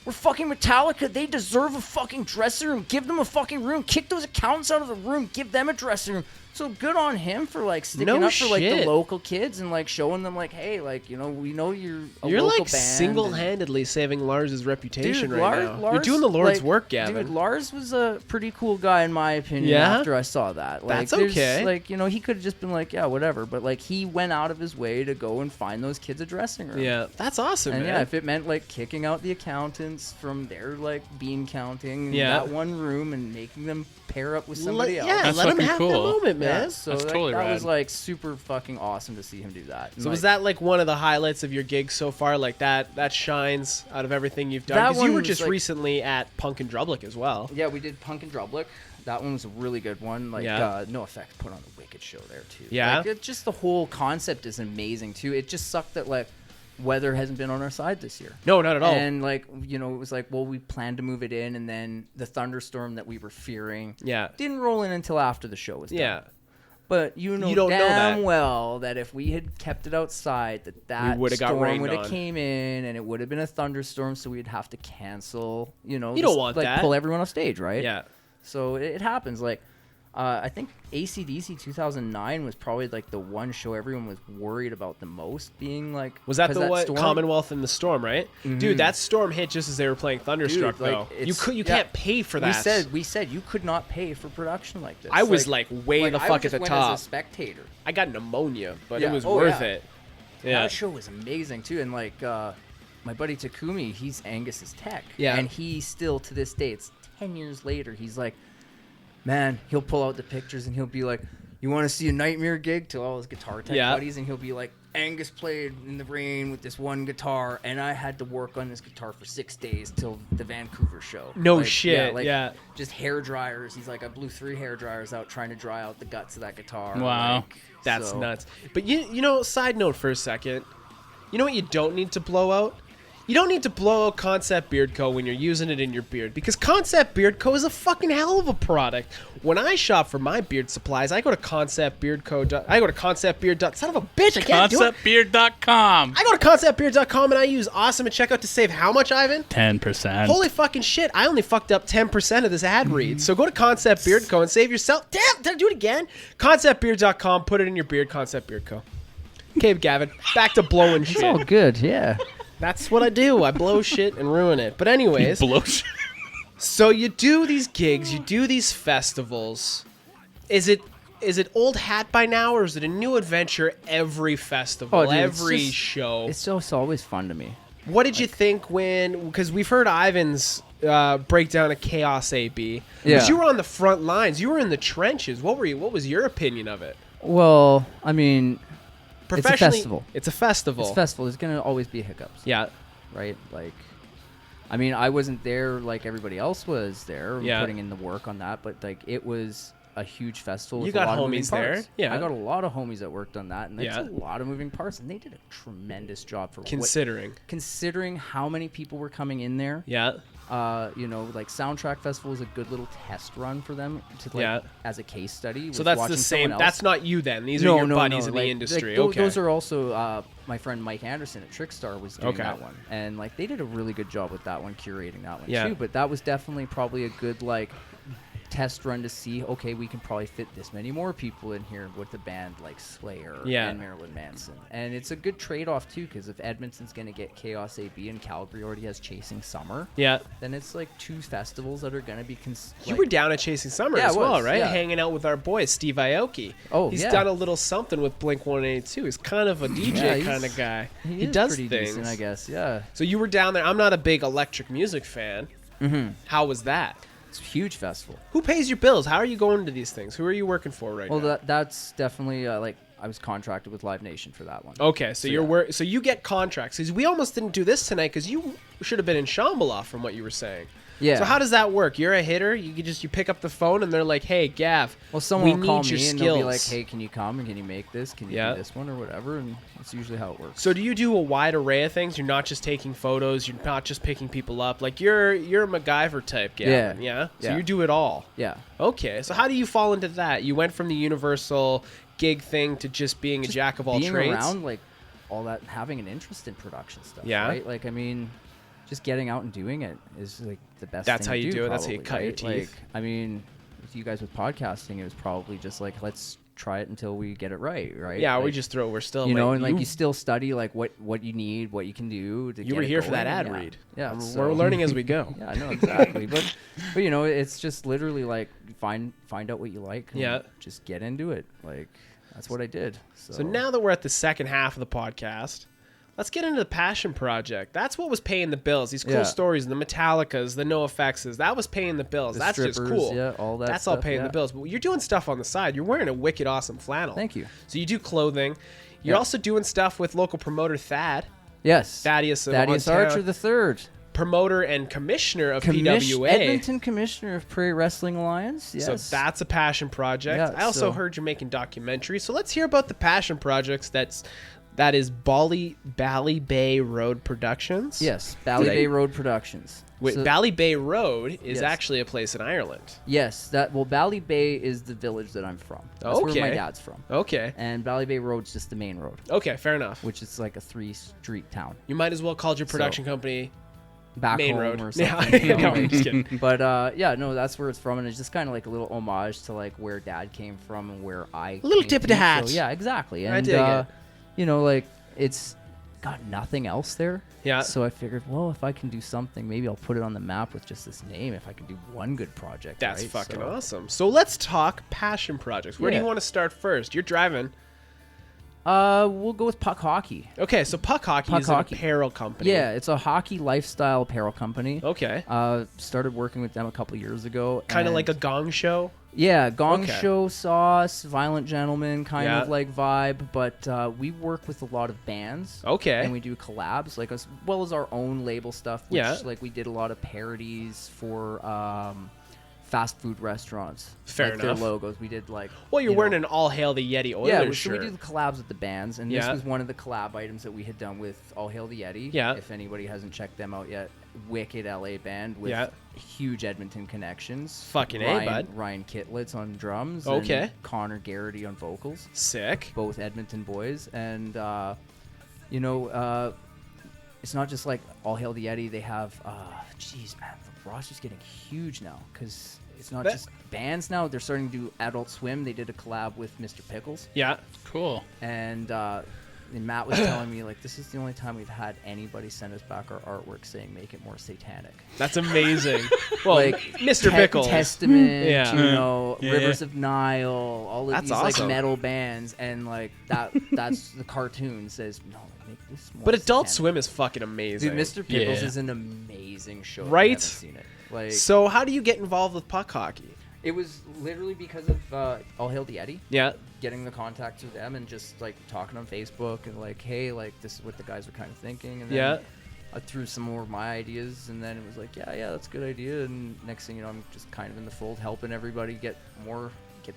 Speaker 4: We're fucking Metallica. They deserve a fucking dressing room. Give them a fucking room. Kick those accountants out of the room. Give them a dressing room. So good on him for, like, sticking
Speaker 2: No
Speaker 4: up for, like, the
Speaker 2: shit.
Speaker 4: local kids and, like, showing them, like, hey, like, we know you're a
Speaker 2: You're
Speaker 4: local
Speaker 2: like
Speaker 4: band.
Speaker 2: single-handedly saving Lars's reputation
Speaker 4: Dude,
Speaker 2: right now. You're doing the Lord's work, Gavin.
Speaker 4: Dude, Lars was a pretty cool guy in my opinion.
Speaker 2: Yeah?
Speaker 4: After I saw that, like,
Speaker 2: That's
Speaker 4: there's,
Speaker 2: okay.
Speaker 4: Like, he could have just been like, yeah, whatever. But like, he went out of his way to go and find those kids a dressing room.
Speaker 2: Yeah, that's awesome,
Speaker 4: And
Speaker 2: man.
Speaker 4: yeah, if it meant like kicking out the accountants from their like bean counting in
Speaker 2: Yeah.
Speaker 4: that one room and making them pair up with somebody else.
Speaker 2: Yeah,
Speaker 5: That's
Speaker 2: let him
Speaker 5: fucking
Speaker 2: have that
Speaker 5: cool.
Speaker 2: moment, man.
Speaker 4: Yeah, so
Speaker 5: That's
Speaker 4: like,
Speaker 5: totally
Speaker 4: that
Speaker 5: rad.
Speaker 4: was like super fucking awesome to see him do that. And,
Speaker 2: So was
Speaker 4: like,
Speaker 2: that like one of the highlights of your gigs so far? Like that shines out of everything you've done?
Speaker 4: That
Speaker 2: Because you
Speaker 4: one
Speaker 2: were
Speaker 4: was,
Speaker 2: just
Speaker 4: like-
Speaker 2: recently at Punk and Drublic as well.
Speaker 4: Yeah, we did Punk and Drublic. That one was a really good one. Like,
Speaker 2: Yeah.
Speaker 4: No Effect put on a wicked show there too.
Speaker 2: Yeah?
Speaker 4: Like, just the whole concept is amazing too. It just sucked that like weather hasn't been on our side this year.
Speaker 2: No, not at all.
Speaker 4: And like, it was like, well, we planned to move it in, and then the thunderstorm that we were fearing
Speaker 2: Yeah.
Speaker 4: didn't roll in until after the show was done.
Speaker 2: Yeah.
Speaker 4: But you
Speaker 2: don't know
Speaker 4: damn
Speaker 2: that.
Speaker 4: well that if we had kept it outside, that
Speaker 2: would've got
Speaker 4: storm
Speaker 2: rained
Speaker 4: would have
Speaker 2: on.
Speaker 4: came in, and it would have been a thunderstorm, so we'd have to cancel. You
Speaker 2: don't want
Speaker 4: like,
Speaker 2: that.
Speaker 4: Pull everyone off stage, right?
Speaker 2: Yeah.
Speaker 4: So it happens. Like, I think AC/DC 2009 was probably like the one show everyone was worried about the most, being like,
Speaker 2: Was that
Speaker 4: 'cause
Speaker 2: the what
Speaker 4: storm-
Speaker 2: Commonwealth in the storm, right? Dude, that storm hit just as they were playing Thunderstruck,
Speaker 4: Dude, like,
Speaker 2: though.
Speaker 4: it's-
Speaker 2: You
Speaker 4: yeah.
Speaker 2: can't pay for that.
Speaker 4: We said you could not pay for production like this.
Speaker 2: I was like way the
Speaker 4: I
Speaker 2: fuck
Speaker 4: just
Speaker 2: at the
Speaker 4: went
Speaker 2: top.
Speaker 4: as a spectator.
Speaker 2: I got pneumonia, but
Speaker 4: Yeah.
Speaker 2: it was
Speaker 4: Oh,
Speaker 2: worth
Speaker 4: yeah.
Speaker 2: it. Yeah.
Speaker 4: That show was amazing too, and like my buddy Takumi, he's Angus's tech.
Speaker 2: Yeah.
Speaker 4: And he still to this day, it's 10 years later, he's like, man, he'll pull out the pictures and he'll be like, you want to see a Nightmare gig to all his guitar tech
Speaker 2: Yeah.
Speaker 4: buddies, and he'll be like, Angus played in the rain with this one guitar, and I had to work on this guitar for 6 days till the Vancouver show.
Speaker 2: No
Speaker 4: Like,
Speaker 2: shit, yeah.
Speaker 4: Just hair dryers. He's like, I blew 3 hair dryers out trying to dry out the guts of that guitar.
Speaker 5: Wow.
Speaker 4: Like,
Speaker 2: That's
Speaker 4: so-
Speaker 2: nuts. But you know, side note for a second. You know what you don't need to blow out? You don't need to blow out Concept Beard Co. when you're using it in your beard, because Concept Beard Co. is a fucking hell of a product. When I shop for my beard supplies, I go to Concept Beard Co. I go to Concept Beard. Son of a bitch, I can't do it.
Speaker 5: ConceptBeard.com.
Speaker 2: I go to ConceptBeard.com and I use Awesome at checkout to save how much, Ivan?
Speaker 5: 10%.
Speaker 2: Holy fucking shit, I only fucked up 10% of this ad read. So go to Concept Beard Co. and save yourself. Damn, did I do it again? ConceptBeard.com, put it in your beard, Concept Beard Co. Okay, Gavin, back to blowing shit.
Speaker 4: It's all good, yeah.
Speaker 2: That's what I do. I blow shit and ruin it. But anyways,
Speaker 5: Blows.
Speaker 2: so you do these gigs, you do these festivals. Is it old hat by now, or is it a new adventure every festival,
Speaker 4: Oh, dude, it's
Speaker 2: every
Speaker 4: just-
Speaker 2: show?
Speaker 4: It's just always fun to me.
Speaker 2: What did you think when? Because we've heard Ivan's breakdown of Chaos AB.
Speaker 4: Yeah.
Speaker 2: But you were on the front lines. You were in the trenches. What was your opinion of it?
Speaker 4: Well, I mean,
Speaker 2: Professionally,
Speaker 4: festival.
Speaker 2: It's a festival.
Speaker 4: it's a festival. There's gonna always be hiccups.
Speaker 2: Yeah.
Speaker 4: Right? Like, I mean, I wasn't there like everybody else was there,
Speaker 2: Yeah.
Speaker 4: putting in the work on that, but like it was a huge festival.
Speaker 2: You
Speaker 4: with
Speaker 2: got
Speaker 4: a lot of moving
Speaker 2: homies there.
Speaker 4: parts.
Speaker 2: Yeah.
Speaker 4: I got a lot of homies that worked on that, and it's
Speaker 2: Yeah.
Speaker 4: a lot of moving parts, and they did a tremendous job for
Speaker 2: Considering.
Speaker 4: considering how many people were coming in there.
Speaker 2: Yeah.
Speaker 4: You know, like Soundtrack Festival is a good little test run for them to like as a case study.
Speaker 2: So that's the same. That's not you then. These are your buddies in the industry. Okay.
Speaker 4: Those are also my friend Mike Anderson at Trickstar was doing that one, and like they did a really good job with that one, curating that one too. But that was definitely probably a good like test run to see, okay, we can probably fit this many more people in here with a band like Slayer and Marilyn Manson. And it's a good trade-off too, because if Edmonton's going to get Chaos AB and Calgary already has Chasing Summer, then it's like two festivals that are going to be
Speaker 2: you were down at Chasing Summer as well, right? Hanging out with our boy Steve Aoki. He's done a little something with Blink 182. He's kind of a DJ kind of guy. He does things,
Speaker 4: decent, I guess.
Speaker 2: So you were down there. I'm not a big electric music fan. How was that?
Speaker 4: It's a huge festival.
Speaker 2: Who pays your bills? How are you going to these things? Who are you working for right now?
Speaker 4: Well, that's definitely like I was contracted with Live Nation for that one.
Speaker 2: Okay, so so you get contracts. 'Cause we almost didn't do this tonight because you should have been in Shambhala from what you were saying.
Speaker 4: Yeah.
Speaker 2: So how does that work? You're a hitter. You pick up the phone and they're like, "Hey, Gav,
Speaker 4: well, someone will call
Speaker 2: your
Speaker 4: me
Speaker 2: skills."
Speaker 4: and they'll be like, "Hey, can you come and can you make this? Can you do this one or whatever?" And that's usually how it works.
Speaker 2: So do you do a wide array of things? You're not just taking photos. You're not just picking people up. Like you're a MacGyver type, Gavin. Yeah. So you do it all.
Speaker 4: Yeah.
Speaker 2: Okay. So how do you fall into that? You went from the Universal gig thing to just being a jack of all trades.
Speaker 4: Being around like all that, having an interest in production stuff. Yeah. Right. Like I mean, just getting out and doing it is like the best.
Speaker 2: That's
Speaker 4: thing
Speaker 2: how you do it.
Speaker 4: Probably,
Speaker 2: That's how you cut your teeth.
Speaker 4: Like, I mean, with you guys with podcasting, it was probably just like let's try it until we get it right.
Speaker 2: Yeah,
Speaker 4: like,
Speaker 2: we're still
Speaker 4: you know, and like you still study like what you need, what you can do.
Speaker 2: You were here for that ad read.
Speaker 4: Yeah,
Speaker 2: we're learning as we go.
Speaker 4: Yeah, I know exactly. but you know, it's just literally like find out what you like. And just get into it. Like that's what I did. So
Speaker 2: now that we're at the second half of the podcast, let's get into the passion project. That's what was paying the bills. These cool stories, the Metallicas, the NoFXs, that was paying the bills. That's just cool.
Speaker 4: Yeah, all that.
Speaker 2: That's all paying the bills. But you're doing stuff on the side. You're wearing a wicked awesome flannel.
Speaker 4: Thank you.
Speaker 2: So you do clothing. You're also doing stuff with local promoter Thad.
Speaker 4: Yes.
Speaker 2: Thaddeus
Speaker 4: Archer III.
Speaker 2: Promoter and commissioner of PWA.
Speaker 4: Edmonton Commissioner of Prairie Wrestling Alliance. Yes.
Speaker 2: So that's a passion project.
Speaker 4: Yeah,
Speaker 2: I also heard you're making documentaries. So let's hear about the passion projects. That is Bally Bay Road Productions.
Speaker 4: Yes, Bally Bay Road Productions.
Speaker 2: Wait, Bally Bay Road is actually a place in Ireland.
Speaker 4: Yes, Bally Bay is the village that I'm from. That's where my dad's from.
Speaker 2: Okay.
Speaker 4: And Bally Bay Road's just the main road.
Speaker 2: Okay, fair enough.
Speaker 4: Which is like a 3-street town.
Speaker 2: You might as well call your production company
Speaker 4: Back
Speaker 2: Main
Speaker 4: Home
Speaker 2: Road
Speaker 4: or something.
Speaker 2: Yeah. No, I'm just kidding.
Speaker 4: But that's where it's from, and it's just kind of like a little homage to like where Dad came from and where I.
Speaker 2: A little tip of the hat.
Speaker 4: So, yeah, exactly. And
Speaker 2: I dig it.
Speaker 4: You know, like it's got nothing else there.
Speaker 2: Yeah.
Speaker 4: So I figured, well, if I can do something, maybe I'll put it on the map with just this name. If I can do one good project,
Speaker 2: that's fucking awesome. So let's talk passion projects. Where do you want to start first? You're driving.
Speaker 4: We'll go with Puck Hockey.
Speaker 2: Okay, so Puck Hockey is an apparel company.
Speaker 4: Yeah, it's a hockey lifestyle apparel company.
Speaker 2: Okay.
Speaker 4: Started working with them a couple years ago.
Speaker 2: Kind of like a Gong Show?
Speaker 4: Yeah, Gong Show sauce, Violent Gentleman kind of like vibe, but we work with a lot of bands.
Speaker 2: Okay.
Speaker 4: And we do collabs, like as well as our own label stuff, which like we did a lot of parodies for fast food restaurants.
Speaker 2: Fair
Speaker 4: like
Speaker 2: enough.
Speaker 4: Their logos. We did like.
Speaker 2: Well, you're wearing an All Hail the Yeti Oilers shirt.
Speaker 4: So we do the collabs with the bands, and this was one of the collab items that we had done with All Hail the Yeti.
Speaker 2: Yeah.
Speaker 4: If anybody hasn't checked them out yet, wicked LA band with huge Edmonton connections.
Speaker 2: Fucking A, bud.
Speaker 4: Ryan Kitlitz on drums.
Speaker 2: Okay.
Speaker 4: And Connor Garrity on vocals.
Speaker 2: Sick.
Speaker 4: Both Edmonton boys, and you know, it's not just like All Hail the Yeti. They have, geez, man, the roster's getting huge now because. It's not just bands now. They're starting to do Adult Swim. They did a collab with Mr. Pickles.
Speaker 2: Yeah.
Speaker 5: Cool.
Speaker 4: And Matt was telling me, like, this is the only time we've had anybody send us back our artwork saying make it more satanic.
Speaker 2: That's amazing. Well,
Speaker 4: like
Speaker 2: Mr. Pickles.
Speaker 4: Testament, you know, Rivers of Nile, all of these
Speaker 2: awesome.
Speaker 4: like metal bands. And, like, that's the cartoon says, no, make this more
Speaker 2: But Adult
Speaker 4: satanic.
Speaker 2: Swim is fucking amazing.
Speaker 4: Dude, Mr. Pickles is an amazing show.
Speaker 2: Right?
Speaker 4: I haven't seen it. Like,
Speaker 2: so how do you get involved with Puck Hockey?
Speaker 4: It was literally because of All Hail the Yeti.
Speaker 2: Yeah.
Speaker 4: Getting the contacts with them and just like talking on Facebook and like, hey, like this is what the guys are kind of thinking. And then, I threw some more of my ideas, and then it was like, yeah, that's a good idea. And next thing you know, I'm just kind of in the fold, helping everybody get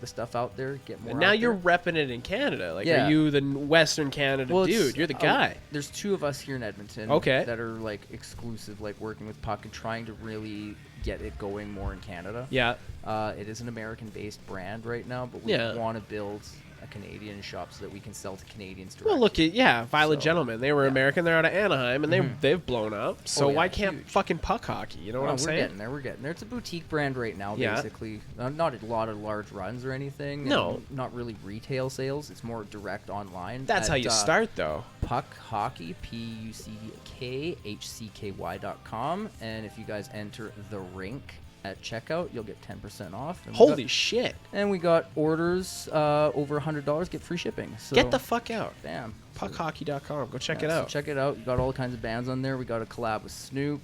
Speaker 4: the stuff out there, get more.
Speaker 2: And now
Speaker 4: out
Speaker 2: you're
Speaker 4: there.
Speaker 2: repping it in Canada. Like,
Speaker 4: Yeah.
Speaker 2: are you the Western Canada dude? You're the guy.
Speaker 4: There's 2 of us here in Edmonton.
Speaker 2: Okay.
Speaker 4: That are like exclusive, like working with Puck and trying to really get it going more in Canada.
Speaker 2: Yeah.
Speaker 4: It is an American-based brand right now, but we want to build a Canadian shop so that we can sell to Canadians directly.
Speaker 2: Well, look at Violent
Speaker 4: So,
Speaker 2: Gentlemen. They were
Speaker 4: yeah.
Speaker 2: American. They're out of Anaheim, and they've blown up. So
Speaker 4: Oh, yeah,
Speaker 2: why can't
Speaker 4: huge.
Speaker 2: fucking Puck Hockey? You know what I'm saying?
Speaker 4: We're getting there. It's a boutique brand right now,
Speaker 2: Yeah.
Speaker 4: basically. Not a lot of large runs or anything.
Speaker 2: No.
Speaker 4: and not really retail sales. It's more direct online.
Speaker 2: That's how you start, though.
Speaker 4: Puck Hockey, PUCKHCKY.com, and if you guys enter the rink at checkout, you'll get 10% off. And
Speaker 2: Holy shit!
Speaker 4: And we got orders over $100 get free shipping. So
Speaker 2: Get the fuck out.
Speaker 4: bam.
Speaker 2: Puckhockey.com. Go check
Speaker 4: Yeah,
Speaker 2: it
Speaker 4: so
Speaker 2: out.
Speaker 4: check it out. You got all kinds of bands on there. We got a collab with Snoop,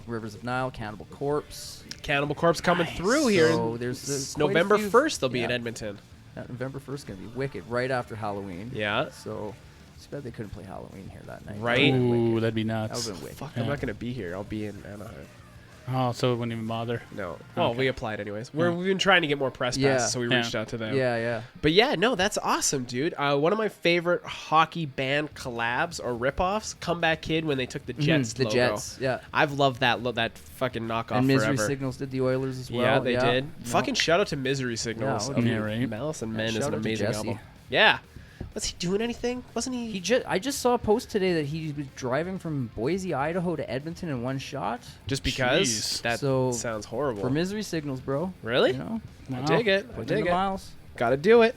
Speaker 4: Rivers of Nile, Cannibal Corpse.
Speaker 2: Cannibal Corpse coming through here.
Speaker 4: So there's
Speaker 2: It's
Speaker 4: quite a
Speaker 2: November
Speaker 4: few-
Speaker 2: 1st. They'll be in
Speaker 4: yeah.
Speaker 2: Edmonton.
Speaker 4: November 1st gonna be wicked right after Halloween.
Speaker 2: Yeah.
Speaker 4: So it's bad they couldn't play Halloween here that night.
Speaker 2: Right.
Speaker 4: That would've been
Speaker 5: Ooh,
Speaker 4: wicked.
Speaker 5: that'd be
Speaker 4: That
Speaker 5: nuts.
Speaker 4: would've been wicked.
Speaker 2: Fuck, I'm not gonna be here. I'll be in Anaheim.
Speaker 5: Oh, so it wouldn't even bother.
Speaker 2: No. Well, we applied anyways. We've been trying to get more press passes,
Speaker 4: Yeah.
Speaker 2: so we reached out to them.
Speaker 4: Yeah.
Speaker 2: But yeah, no, that's awesome, dude. One of my favorite hockey band collabs or ripoffs, Comeback Kid, when they took the Jets
Speaker 4: the
Speaker 2: logo.
Speaker 4: Jets, yeah.
Speaker 2: I've loved that fucking knockoff
Speaker 4: And Misery
Speaker 2: forever.
Speaker 4: Signals did the Oilers as well.
Speaker 2: Yeah, they did.
Speaker 4: No.
Speaker 2: Fucking shout out to Misery Signals.
Speaker 4: Yeah,
Speaker 2: of
Speaker 5: yeah, right.
Speaker 2: Malice and
Speaker 4: Yeah,
Speaker 2: Men is
Speaker 4: shout
Speaker 2: an
Speaker 4: out to
Speaker 2: amazing
Speaker 4: Jesse.
Speaker 2: album. Yeah. Was he doing anything? Wasn't he?
Speaker 4: I just saw a post today that he was driving from Boise, Idaho to Edmonton in one shot.
Speaker 2: Just because?
Speaker 5: Jeez.
Speaker 2: That
Speaker 4: So,
Speaker 2: sounds horrible.
Speaker 4: For Misery Signals, bro.
Speaker 2: Really?
Speaker 4: You know?
Speaker 2: I
Speaker 5: Wow.
Speaker 2: dig it. I
Speaker 4: Put in
Speaker 2: dig
Speaker 4: the
Speaker 2: it.
Speaker 4: miles.
Speaker 2: Gotta do it.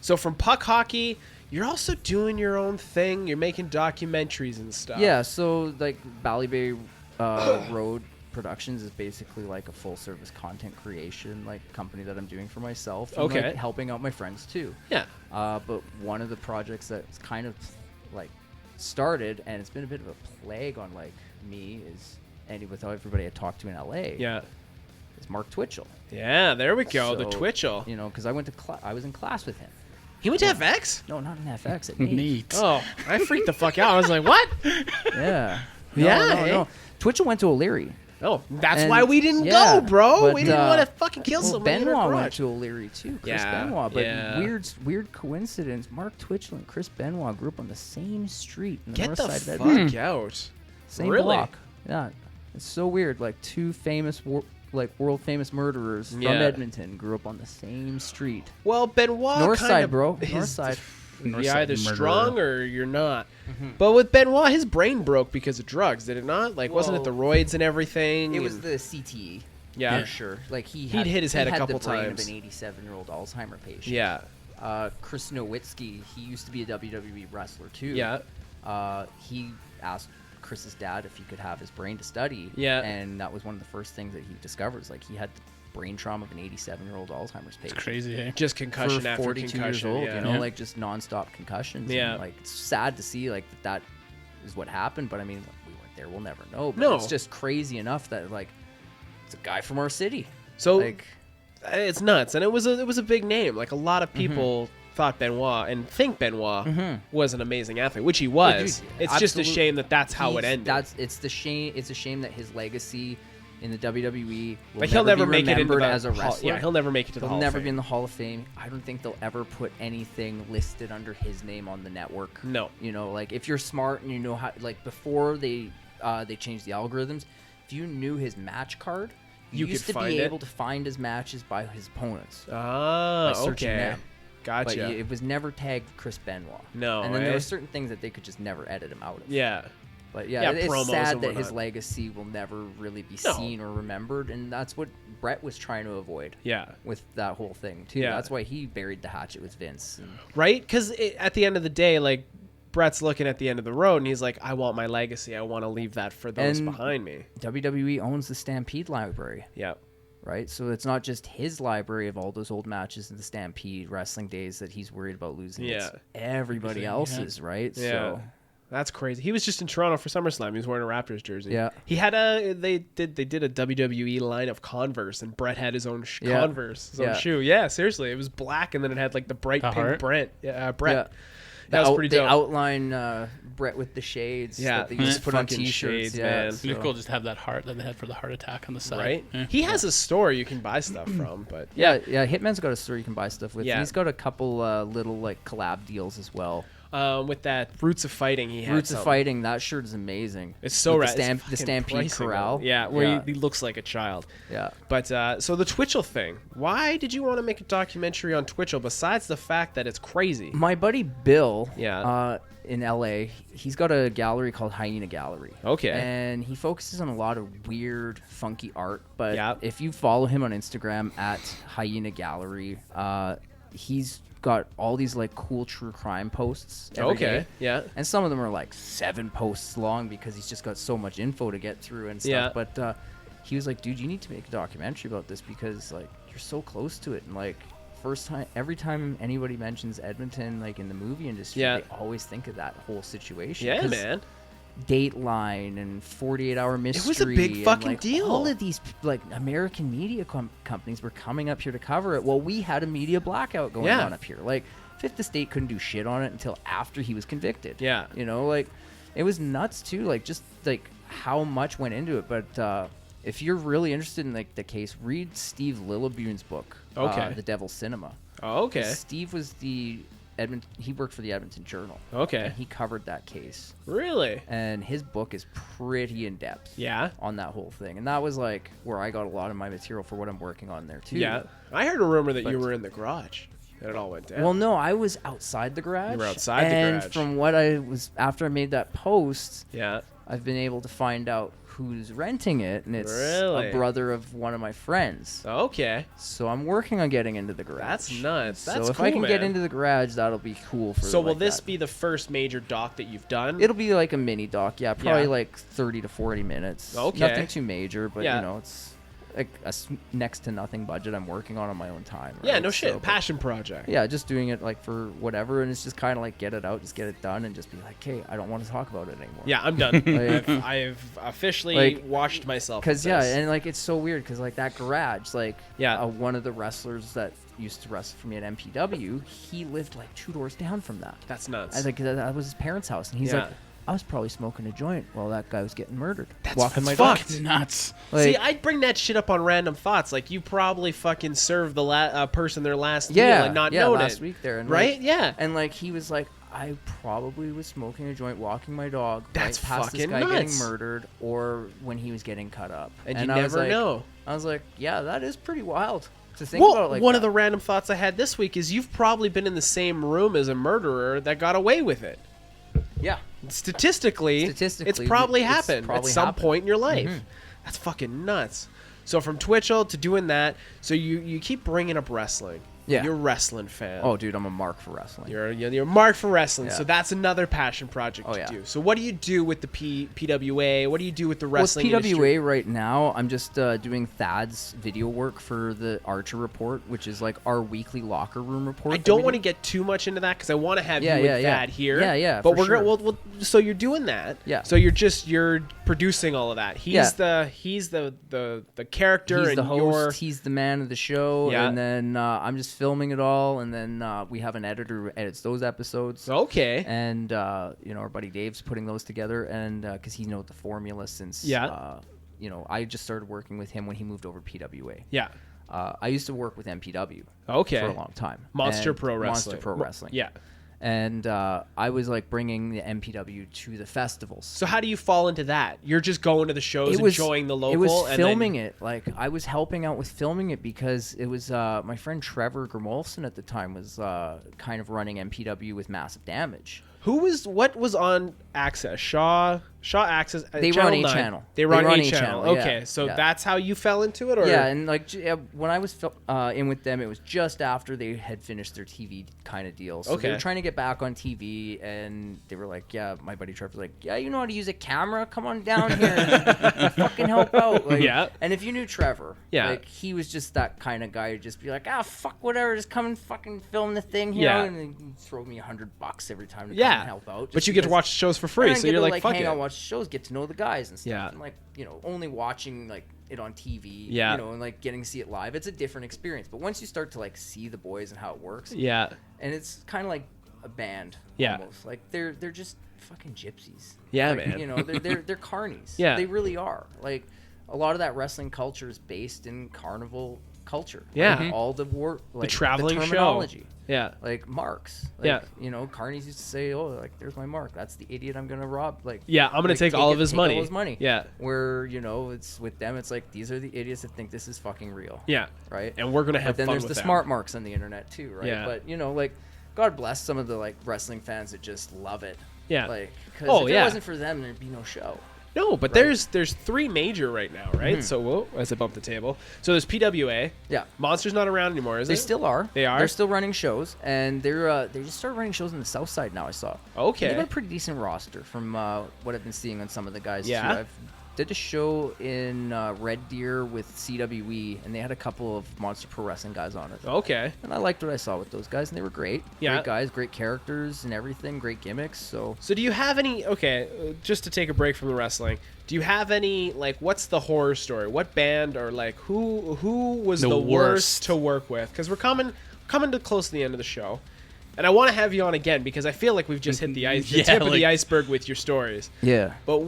Speaker 2: So from Puck Hockey, you're also doing your own thing. You're making documentaries and stuff.
Speaker 4: Yeah, so like Bally Bay Road Productions is basically like a full service content creation like company that I'm doing for myself. And,
Speaker 2: Okay.
Speaker 4: like, helping out my friends too.
Speaker 2: Yeah.
Speaker 4: But one of the projects that's kind of like started and it's been a bit of a plague on like me is with everybody I talked to in LA.
Speaker 2: Yeah.
Speaker 4: Is Mark Twitchell.
Speaker 2: Yeah, there we go. The
Speaker 4: So,
Speaker 2: Twitchell.
Speaker 4: You know, because I went to I was in class with him.
Speaker 2: He went to FX?
Speaker 4: No, not in FX. At Nate.
Speaker 5: Neat.
Speaker 2: Oh, I freaked the fuck out. I was like, what?
Speaker 4: Yeah.
Speaker 2: Yeah,
Speaker 4: No. Twitchell went to O'Leary.
Speaker 2: Oh, that's
Speaker 4: And-
Speaker 2: why we didn't
Speaker 4: yeah,
Speaker 2: go, bro.
Speaker 4: but,
Speaker 2: We didn't want to fucking kill
Speaker 4: well,
Speaker 2: someone in our
Speaker 4: Benoit went
Speaker 2: garage.
Speaker 4: to O'Leary too. Chris
Speaker 2: Yeah,
Speaker 4: Benoit. But
Speaker 2: yeah.
Speaker 4: weird coincidence. Mark Twitchell and Chris Benoit grew up on the same street in the
Speaker 2: Get
Speaker 4: north
Speaker 2: the
Speaker 4: side of
Speaker 2: fuck
Speaker 4: Edmonton.
Speaker 2: out.
Speaker 4: Same
Speaker 2: Really?
Speaker 4: block. Yeah. It's so weird. Like two famous, world famous murderers from
Speaker 2: Yeah.
Speaker 4: Edmonton grew up on the same street.
Speaker 2: Well, Benoit
Speaker 4: North
Speaker 2: kind
Speaker 4: side,
Speaker 2: of,
Speaker 4: bro.
Speaker 2: his-
Speaker 4: North side.
Speaker 2: You're
Speaker 5: North side
Speaker 2: either
Speaker 5: murderer.
Speaker 2: strong or you're not. But with Benoit, his brain broke because of drugs, did it not? Like, wasn't it the
Speaker 4: Well,
Speaker 2: roids and everything?
Speaker 4: It was
Speaker 2: and-
Speaker 4: the CTE.
Speaker 2: Yeah.
Speaker 4: For sure. Like he'd
Speaker 2: hit his head a couple
Speaker 4: the brain
Speaker 2: times.
Speaker 4: Of an 87-year-old Alzheimer patient.
Speaker 2: Yeah.
Speaker 4: Chris Nowitzki, he used to be a WWE wrestler too.
Speaker 2: Yeah.
Speaker 4: He asked Chris's dad if he could have his brain to study.
Speaker 2: Yeah.
Speaker 4: And that was one of the first things that he discovered. Is like he had the brain trauma of an 87-year-old Alzheimer's patient.
Speaker 5: It's crazy, eh?
Speaker 2: Just concussion
Speaker 4: For
Speaker 2: after
Speaker 4: 42
Speaker 2: concussion.
Speaker 4: years old,
Speaker 2: yeah.
Speaker 4: you know,
Speaker 5: Yeah.
Speaker 4: like just nonstop concussions.
Speaker 2: Yeah.
Speaker 4: And, like it's sad to see like that is what happened. But I mean, we weren't there. We'll never know. But
Speaker 2: No.
Speaker 4: It's just crazy enough that like it's a guy from our city.
Speaker 2: So
Speaker 4: Like
Speaker 2: it's nuts, and it was a big name. Like a lot of people thought Benoit and think Benoit was an amazing athlete, which he was.
Speaker 4: dude,
Speaker 2: It's just a
Speaker 4: absolute-
Speaker 2: shame that that's how it ended.
Speaker 4: It's a shame that his legacy in the WWE will
Speaker 2: Like he'll never
Speaker 4: be
Speaker 2: make it into
Speaker 4: remembered
Speaker 2: the
Speaker 4: as a
Speaker 2: Hall-
Speaker 4: wrestler.
Speaker 2: Yeah, he'll never make it to the
Speaker 4: He'll
Speaker 2: Hall
Speaker 4: never
Speaker 2: of
Speaker 4: be
Speaker 2: Fame.
Speaker 4: in the Hall of Fame. I don't think they'll ever put anything listed under his name on the network.
Speaker 2: No.
Speaker 4: You know, like if you're smart and you know how, like before they changed the algorithms, if you knew his match card,
Speaker 2: You
Speaker 4: used
Speaker 2: could
Speaker 4: to
Speaker 2: find
Speaker 4: be
Speaker 2: it?
Speaker 4: able to find his matches by his opponents.
Speaker 2: Ah,
Speaker 4: by searching
Speaker 2: okay.
Speaker 4: them. But
Speaker 2: Gotcha.
Speaker 4: it was never tagged Chris Benoit.
Speaker 2: No,
Speaker 4: And then
Speaker 2: eh?
Speaker 4: there were certain things that they could just never edit him out of.
Speaker 2: Yeah.
Speaker 4: But yeah,
Speaker 2: Yeah,
Speaker 4: it's
Speaker 2: promos
Speaker 4: sad
Speaker 2: and
Speaker 4: that his
Speaker 2: whatnot.
Speaker 4: legacy will never really be
Speaker 2: No.
Speaker 4: seen or remembered, and that's what Brett was trying to avoid.
Speaker 2: Yeah.
Speaker 4: With that whole thing too.
Speaker 2: Yeah.
Speaker 4: That's why he buried the hatchet with Vince. And
Speaker 2: Right? Because at the end of the day, like, Brett's looking at the end of the road, and he's like, I want my legacy. I want to leave that for those
Speaker 4: And-
Speaker 2: behind me.
Speaker 4: WWE owns the Stampede library,
Speaker 2: Yeah.
Speaker 4: right? So it's not just his library of all those old matches in the Stampede wrestling days that he's worried about losing.
Speaker 2: Yeah.
Speaker 4: It's everybody else's, right?
Speaker 2: Yeah.
Speaker 4: So
Speaker 2: That's crazy. He was just in Toronto for SummerSlam. He was wearing a Raptors jersey.
Speaker 4: Yeah.
Speaker 2: He had they did a WWE line of Converse, and Brett had his own
Speaker 4: Yeah.
Speaker 2: Converse, his own
Speaker 4: Yeah.
Speaker 2: shoe. Yeah, seriously, it was black, and then it had like the bright
Speaker 5: The
Speaker 2: pink
Speaker 5: heart?
Speaker 2: Brett.
Speaker 4: yeah.
Speaker 2: Brett. That was pretty
Speaker 4: They
Speaker 2: dope.
Speaker 4: outline Brett with the shades.
Speaker 2: Yeah,
Speaker 4: that they used to put on
Speaker 2: fucking
Speaker 4: t-shirts.
Speaker 2: shades,
Speaker 4: yeah,
Speaker 2: man.
Speaker 5: It'd be cool just to have that heart that they had for the heart attack on the side.
Speaker 2: Right?
Speaker 5: Yeah.
Speaker 2: He has a store you can buy stuff from, but
Speaker 4: Yeah, Hitman's got a store you can buy stuff with.
Speaker 2: Yeah.
Speaker 4: And he's got a couple little like collab deals as well.
Speaker 2: with that Roots of Fighting, he had
Speaker 4: Roots of
Speaker 2: something.
Speaker 4: Fighting, that shirt is amazing.
Speaker 2: It's so
Speaker 4: With
Speaker 2: rad.
Speaker 4: the,
Speaker 2: It's
Speaker 4: the
Speaker 2: fucking
Speaker 4: Stampede
Speaker 2: pricey,
Speaker 4: Corral.
Speaker 2: though. Yeah, where he looks like a child.
Speaker 4: Yeah.
Speaker 2: But so the Twitchell thing. Why did you want to make a documentary on Twitchell besides the fact that it's crazy?
Speaker 4: My buddy Bill,
Speaker 2: Yeah.
Speaker 4: in LA, he's got a gallery called Hyena Gallery.
Speaker 2: Okay.
Speaker 4: And he focuses on a lot of weird, funky art. But
Speaker 2: Yeah.
Speaker 4: if you follow him on Instagram at Hyena Gallery, he's got all these like cool true crime posts every day.
Speaker 2: Yeah.
Speaker 4: And some of them are like 7 posts long because he's just got so much info to get through and stuff.
Speaker 2: Yeah.
Speaker 4: But he was like, dude, you need to make a documentary about this because like you're so close to it. And like every time anybody mentions Edmonton, like in the movie industry,
Speaker 2: Yeah.
Speaker 4: they always think of that whole situation.
Speaker 2: Yeah,
Speaker 4: 'Cause
Speaker 2: man.
Speaker 4: Dateline and 48 Hour Mystery.
Speaker 2: was a big
Speaker 4: and,
Speaker 2: fucking
Speaker 4: like,
Speaker 2: deal.
Speaker 4: All of these like American media companies were coming up here to cover it. Well, we had a media blackout going
Speaker 2: Yeah.
Speaker 4: on up here. Like Fifth Estate couldn't do shit on it until after he was convicted.
Speaker 2: Yeah.
Speaker 4: You know, like it was nuts too. Like just like how much went into it. But if you're really interested in like the case, read Steve Lillabune's book.
Speaker 2: Okay.
Speaker 4: The Devil's Cinema.
Speaker 2: Oh, okay.
Speaker 4: Steve was the he worked for the Edmonton Journal.
Speaker 2: Okay.
Speaker 4: And he covered that case.
Speaker 2: Really?
Speaker 4: And his book is pretty in depth.
Speaker 2: Yeah.
Speaker 4: On that whole thing. And that was like where I got a lot of my material for what I'm working on there too.
Speaker 2: Yeah. I heard a rumor that you
Speaker 4: But-
Speaker 2: were in the garage. That it all went down.
Speaker 4: Well, no, I was outside the garage.
Speaker 2: You were outside the
Speaker 4: and
Speaker 2: garage.
Speaker 4: from what I was after I made that post,
Speaker 2: Yeah.
Speaker 4: I've been able to find out who's renting it, and it's
Speaker 2: Really?
Speaker 4: a brother of one of my friends.
Speaker 2: Okay.
Speaker 4: So I'm working on getting into the garage.
Speaker 2: That's nuts. That's
Speaker 4: so if
Speaker 2: cool,
Speaker 4: I can get
Speaker 2: man.
Speaker 4: into the garage, that'll be cool for.
Speaker 2: So will
Speaker 4: like
Speaker 2: this
Speaker 4: that.
Speaker 2: be the first major doc that you've done?
Speaker 4: It'll be like a mini doc, yeah, probably
Speaker 2: Yeah.
Speaker 4: like 30 to 40 minutes.
Speaker 2: Okay.
Speaker 4: Nothing too major, but
Speaker 2: Yeah.
Speaker 4: you know, it's like next to nothing budget I'm working on my own time.
Speaker 2: Yeah,
Speaker 4: right?
Speaker 2: no shit.
Speaker 4: So, but-
Speaker 2: Passion project.
Speaker 4: yeah, just doing it like for whatever, and it's just kind of like get it out, just get it done, and just be like, hey, I don't want to talk about it anymore.
Speaker 2: Yeah, I'm done.
Speaker 4: Like-
Speaker 2: I've officially
Speaker 4: Like,
Speaker 2: washed myself.
Speaker 4: Because
Speaker 2: with
Speaker 4: yeah,
Speaker 2: this.
Speaker 4: and like it's so weird because like that garage, like
Speaker 2: Yeah.
Speaker 4: one of the wrestlers that used to wrestle for me at MPW, he lived like 2 doors down from that.
Speaker 2: That's nuts.
Speaker 4: I was like, that was his parents' house, and he's
Speaker 2: Yeah.
Speaker 4: like, I was probably smoking a joint while that guy was getting murdered.
Speaker 2: That's
Speaker 4: walking my
Speaker 2: fucked.
Speaker 4: dog.
Speaker 5: Nuts.
Speaker 4: Like,
Speaker 2: See, I'd bring that shit up on random thoughts. Like, you probably fucking served the person their last
Speaker 4: yeah,
Speaker 2: meal and not
Speaker 4: yeah,
Speaker 2: known
Speaker 4: last
Speaker 2: it.
Speaker 4: week there, and
Speaker 2: Right?
Speaker 4: like-
Speaker 2: Yeah.
Speaker 4: And like he was like, I probably was smoking a joint, walking my dog,
Speaker 2: That's
Speaker 4: right past this
Speaker 2: fucking
Speaker 4: guy getting
Speaker 2: nuts.
Speaker 4: murdered, or when he was getting cut up.
Speaker 2: And you
Speaker 4: I was
Speaker 2: never
Speaker 4: like-
Speaker 2: know.
Speaker 4: I was like, yeah, that is pretty wild to think
Speaker 2: Well,
Speaker 4: about. It like
Speaker 2: one
Speaker 4: that.
Speaker 2: of the random thoughts I had this week is you've probably been in the same room as a murderer that got away with it.
Speaker 4: yeah.
Speaker 2: Statistically, it's probably
Speaker 4: it's
Speaker 2: happened
Speaker 4: probably
Speaker 2: at some
Speaker 4: happened.
Speaker 2: point in your life.
Speaker 4: Mhm.
Speaker 2: That's fucking nuts. So from Twitchell to doing that, so you keep bringing up wrestling.
Speaker 4: Yeah.
Speaker 2: You're a wrestling fan.
Speaker 4: Oh, dude, I'm a mark for wrestling.
Speaker 2: You're marked for wrestling,
Speaker 4: Yeah.
Speaker 2: so that's another passion project
Speaker 4: Oh,
Speaker 2: to
Speaker 4: yeah.
Speaker 2: do. So what do you do with the PWA? What do you do with the
Speaker 4: Well,
Speaker 2: wrestling
Speaker 4: PWA
Speaker 2: industry?
Speaker 4: right now, I'm just doing Thad's video work for the Archer Report, which is like our weekly locker room report.
Speaker 2: I don't want to get too much into that because I want to have
Speaker 4: Yeah,
Speaker 2: you with
Speaker 4: yeah, yeah.
Speaker 2: Thad here.
Speaker 4: Yeah, yeah,
Speaker 2: But
Speaker 4: for
Speaker 2: we're
Speaker 4: sure.
Speaker 2: gonna so you're doing that.
Speaker 4: Yeah.
Speaker 2: So you're producing all of that. He's the character
Speaker 4: He's
Speaker 2: and
Speaker 4: the host.
Speaker 2: you're
Speaker 4: He's the man of the show,
Speaker 2: Yeah.
Speaker 4: and then I'm just filming it all, and then we have an editor who edits those episodes.
Speaker 2: okay.
Speaker 4: And our buddy Dave's putting those together, and because he knows the formula since
Speaker 2: Yeah.
Speaker 4: I just started working with him when he moved over to PWA.
Speaker 2: Yeah.
Speaker 4: I used to work with MPW
Speaker 2: Okay.
Speaker 4: for a long time.
Speaker 2: Monster
Speaker 4: And
Speaker 2: Pro Wrestling.
Speaker 4: Monster Pro Wrestling.
Speaker 2: Yeah.
Speaker 4: And I was like bringing the MPW to the festivals.
Speaker 2: So how do you fall into that? You're just going to the shows, enjoying the local.
Speaker 4: It was
Speaker 2: and
Speaker 4: filming
Speaker 2: then,
Speaker 4: it. Like I was helping out with filming it because it was my friend Trevor Grimolfson at the time was kind of running MPW with Massive Damage.
Speaker 2: What was on Access? Shaw Access.
Speaker 4: They
Speaker 2: Channel
Speaker 4: run A
Speaker 2: 9.
Speaker 4: channel.
Speaker 2: They run
Speaker 4: A
Speaker 2: A channel.
Speaker 4: channel,
Speaker 2: Okay,
Speaker 4: yeah,
Speaker 2: so
Speaker 4: yeah.
Speaker 2: that's how you fell into it, or
Speaker 4: Yeah, and like when I was in with them, it was just after they had finished their TV kind of deal. So they
Speaker 2: Okay.
Speaker 4: were trying to get back on TV, and they were like, "Yeah, my buddy Trevor's like, yeah, you know how to use a camera? Come on down here, and fucking help out." Like,
Speaker 2: Yeah.
Speaker 4: And if you knew Trevor,
Speaker 2: Yeah.
Speaker 4: like he was just that kind of guy who'd just be like, fuck whatever, just come and fucking film the thing here,
Speaker 2: Yeah.
Speaker 4: and then he'd throw me $100 every time to come
Speaker 2: yeah,
Speaker 4: and help out.
Speaker 2: but
Speaker 4: just
Speaker 2: you get to
Speaker 4: because-
Speaker 2: watch shows for
Speaker 4: and
Speaker 2: free,
Speaker 4: then
Speaker 2: so
Speaker 4: get
Speaker 2: you're
Speaker 4: to,
Speaker 2: like, fuck
Speaker 4: hang
Speaker 2: it.
Speaker 4: out, watch shows, get to know the guys and stuff.
Speaker 2: Yeah.
Speaker 4: And like, only watching like it on TV,
Speaker 2: Yeah.
Speaker 4: and like getting to see it live, it's a different experience. But once you start to like see the boys and how it works,
Speaker 2: Yeah,
Speaker 4: and it's kind of like a band.
Speaker 2: Yeah.
Speaker 4: Almost. Like they're just fucking gypsies.
Speaker 2: Yeah,
Speaker 4: Like,
Speaker 2: man.
Speaker 4: You know, they're carnies.
Speaker 2: Yeah.
Speaker 4: They really are. Like a lot of that wrestling culture is based in carnival culture.
Speaker 2: Yeah.
Speaker 4: Like, all the war, like
Speaker 2: traveling
Speaker 4: the
Speaker 2: show.
Speaker 4: terminology.
Speaker 2: Yeah.
Speaker 4: Like marks. Like,
Speaker 2: Yeah.
Speaker 4: You know, carnies used to say, "Oh, like there's my mark. That's the idiot I'm gonna rob." Like,
Speaker 2: Yeah, I'm gonna
Speaker 4: like,
Speaker 2: take all of his money.
Speaker 4: All his money.
Speaker 2: Yeah.
Speaker 4: Where it's with them, it's like these are the idiots that think this is fucking real.
Speaker 2: Yeah.
Speaker 4: Right.
Speaker 2: And we're gonna have
Speaker 4: But then
Speaker 2: fun
Speaker 4: there's
Speaker 2: with
Speaker 4: the
Speaker 2: them.
Speaker 4: smart marks on the internet too, right?
Speaker 2: Yeah.
Speaker 4: But like, God bless some of the like wrestling fans that just love it.
Speaker 2: Yeah.
Speaker 4: Like, because
Speaker 2: Oh,
Speaker 4: if
Speaker 2: yeah.
Speaker 4: it wasn't for them, there'd be no show.
Speaker 2: No, but there's 3 major right now, right? So whoa, as I bump the table. So there's PWA.
Speaker 4: Yeah.
Speaker 2: Monster's not around anymore, is
Speaker 4: They
Speaker 2: it?
Speaker 4: still are.
Speaker 2: They are?
Speaker 4: They're still running shows, and they just started running shows on the South Side now. I saw.
Speaker 2: Okay.
Speaker 4: They got a pretty decent roster from what I've been seeing on some of the guys.
Speaker 2: Yeah?
Speaker 4: Too. I've did a show in Red Deer with CWE, and they had a couple of Monster Pro Wrestling guys on it.
Speaker 2: Okay.
Speaker 4: And I liked what I saw with those guys, and they were great.
Speaker 2: Yeah.
Speaker 4: Great guys, great characters and everything, great gimmicks. So
Speaker 2: So do you have any, just to take a break from the wrestling, do you have any, like, what's the horror story? What band or, like, who was the worst
Speaker 5: worst
Speaker 2: to work with? Because we're coming to close to the end of the show. And I want to have you on again because I feel like we've just hit the
Speaker 5: Yeah,
Speaker 2: tip of the
Speaker 5: like-
Speaker 2: iceberg with your stories.
Speaker 4: yeah.
Speaker 2: But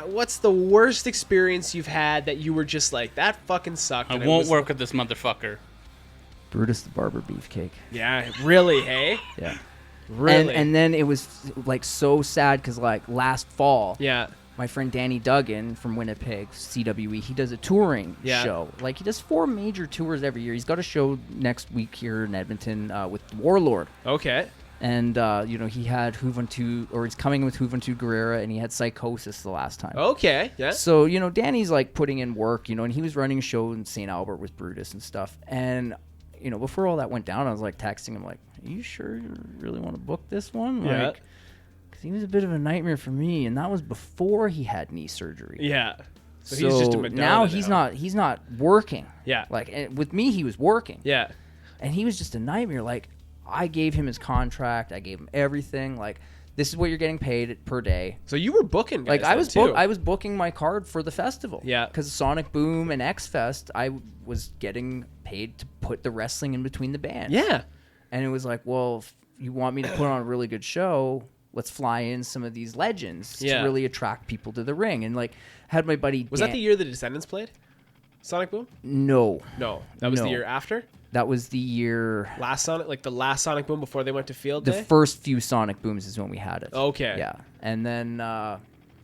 Speaker 2: what's the worst experience you've had that you were just like, that fucking sucked?
Speaker 5: I
Speaker 2: and it
Speaker 5: won't
Speaker 2: was-
Speaker 5: work with this motherfucker.
Speaker 4: Brutus the Barber Beefcake.
Speaker 2: Yeah, really, hey?
Speaker 4: Yeah.
Speaker 2: Really?
Speaker 4: And then it was like so sad because like last fall,
Speaker 2: yeah.
Speaker 4: my friend Danny Duggan from Winnipeg, CWE, he does a touring
Speaker 2: Yeah.
Speaker 4: show. Like he does 4 major tours every year. He's got a show next week here in Edmonton with Warlord.
Speaker 2: Okay.
Speaker 4: And, he had he's coming with Juventud Guerrera, and he had Psychosis the last time.
Speaker 2: Okay. Yeah.
Speaker 4: So, Danny's like putting in work, and he was running a show in St. Albert with Brutus and stuff. And, before all that went down, I was like texting him like, are you sure you really want to book this one?
Speaker 2: Yeah.
Speaker 4: Like, because he was a bit of a nightmare for me, and that was before he had knee surgery.
Speaker 2: Yeah. So he's just a Madonna
Speaker 4: now he's not working.
Speaker 2: Yeah.
Speaker 4: Like, and with me, he was working.
Speaker 2: Yeah.
Speaker 4: And he was just a nightmare. Like, I gave him his contract. I gave him everything. Like, this is what you're getting paid per day.
Speaker 2: So you were booking guys
Speaker 4: Like, I
Speaker 2: then,
Speaker 4: was booking my card for the festival.
Speaker 2: Yeah.
Speaker 4: Because Sonic Boom and X Fest, I was getting paid to put the wrestling in between the bands.
Speaker 2: Yeah.
Speaker 4: And it was like, well, if you want me to put on a really good show, let's fly in some of these legends
Speaker 2: Yeah.
Speaker 4: to really attract people to the ring. And like, had my buddy
Speaker 2: Was that the year the Descendants played? Sonic Boom?
Speaker 4: No,
Speaker 2: No. That was the
Speaker 4: No.
Speaker 2: year after?
Speaker 4: that was the year.
Speaker 2: The last Sonic Boom before they went to Field
Speaker 4: The
Speaker 2: Day?
Speaker 4: first few Sonic Booms is when we had it.
Speaker 2: Okay.
Speaker 4: Yeah, and then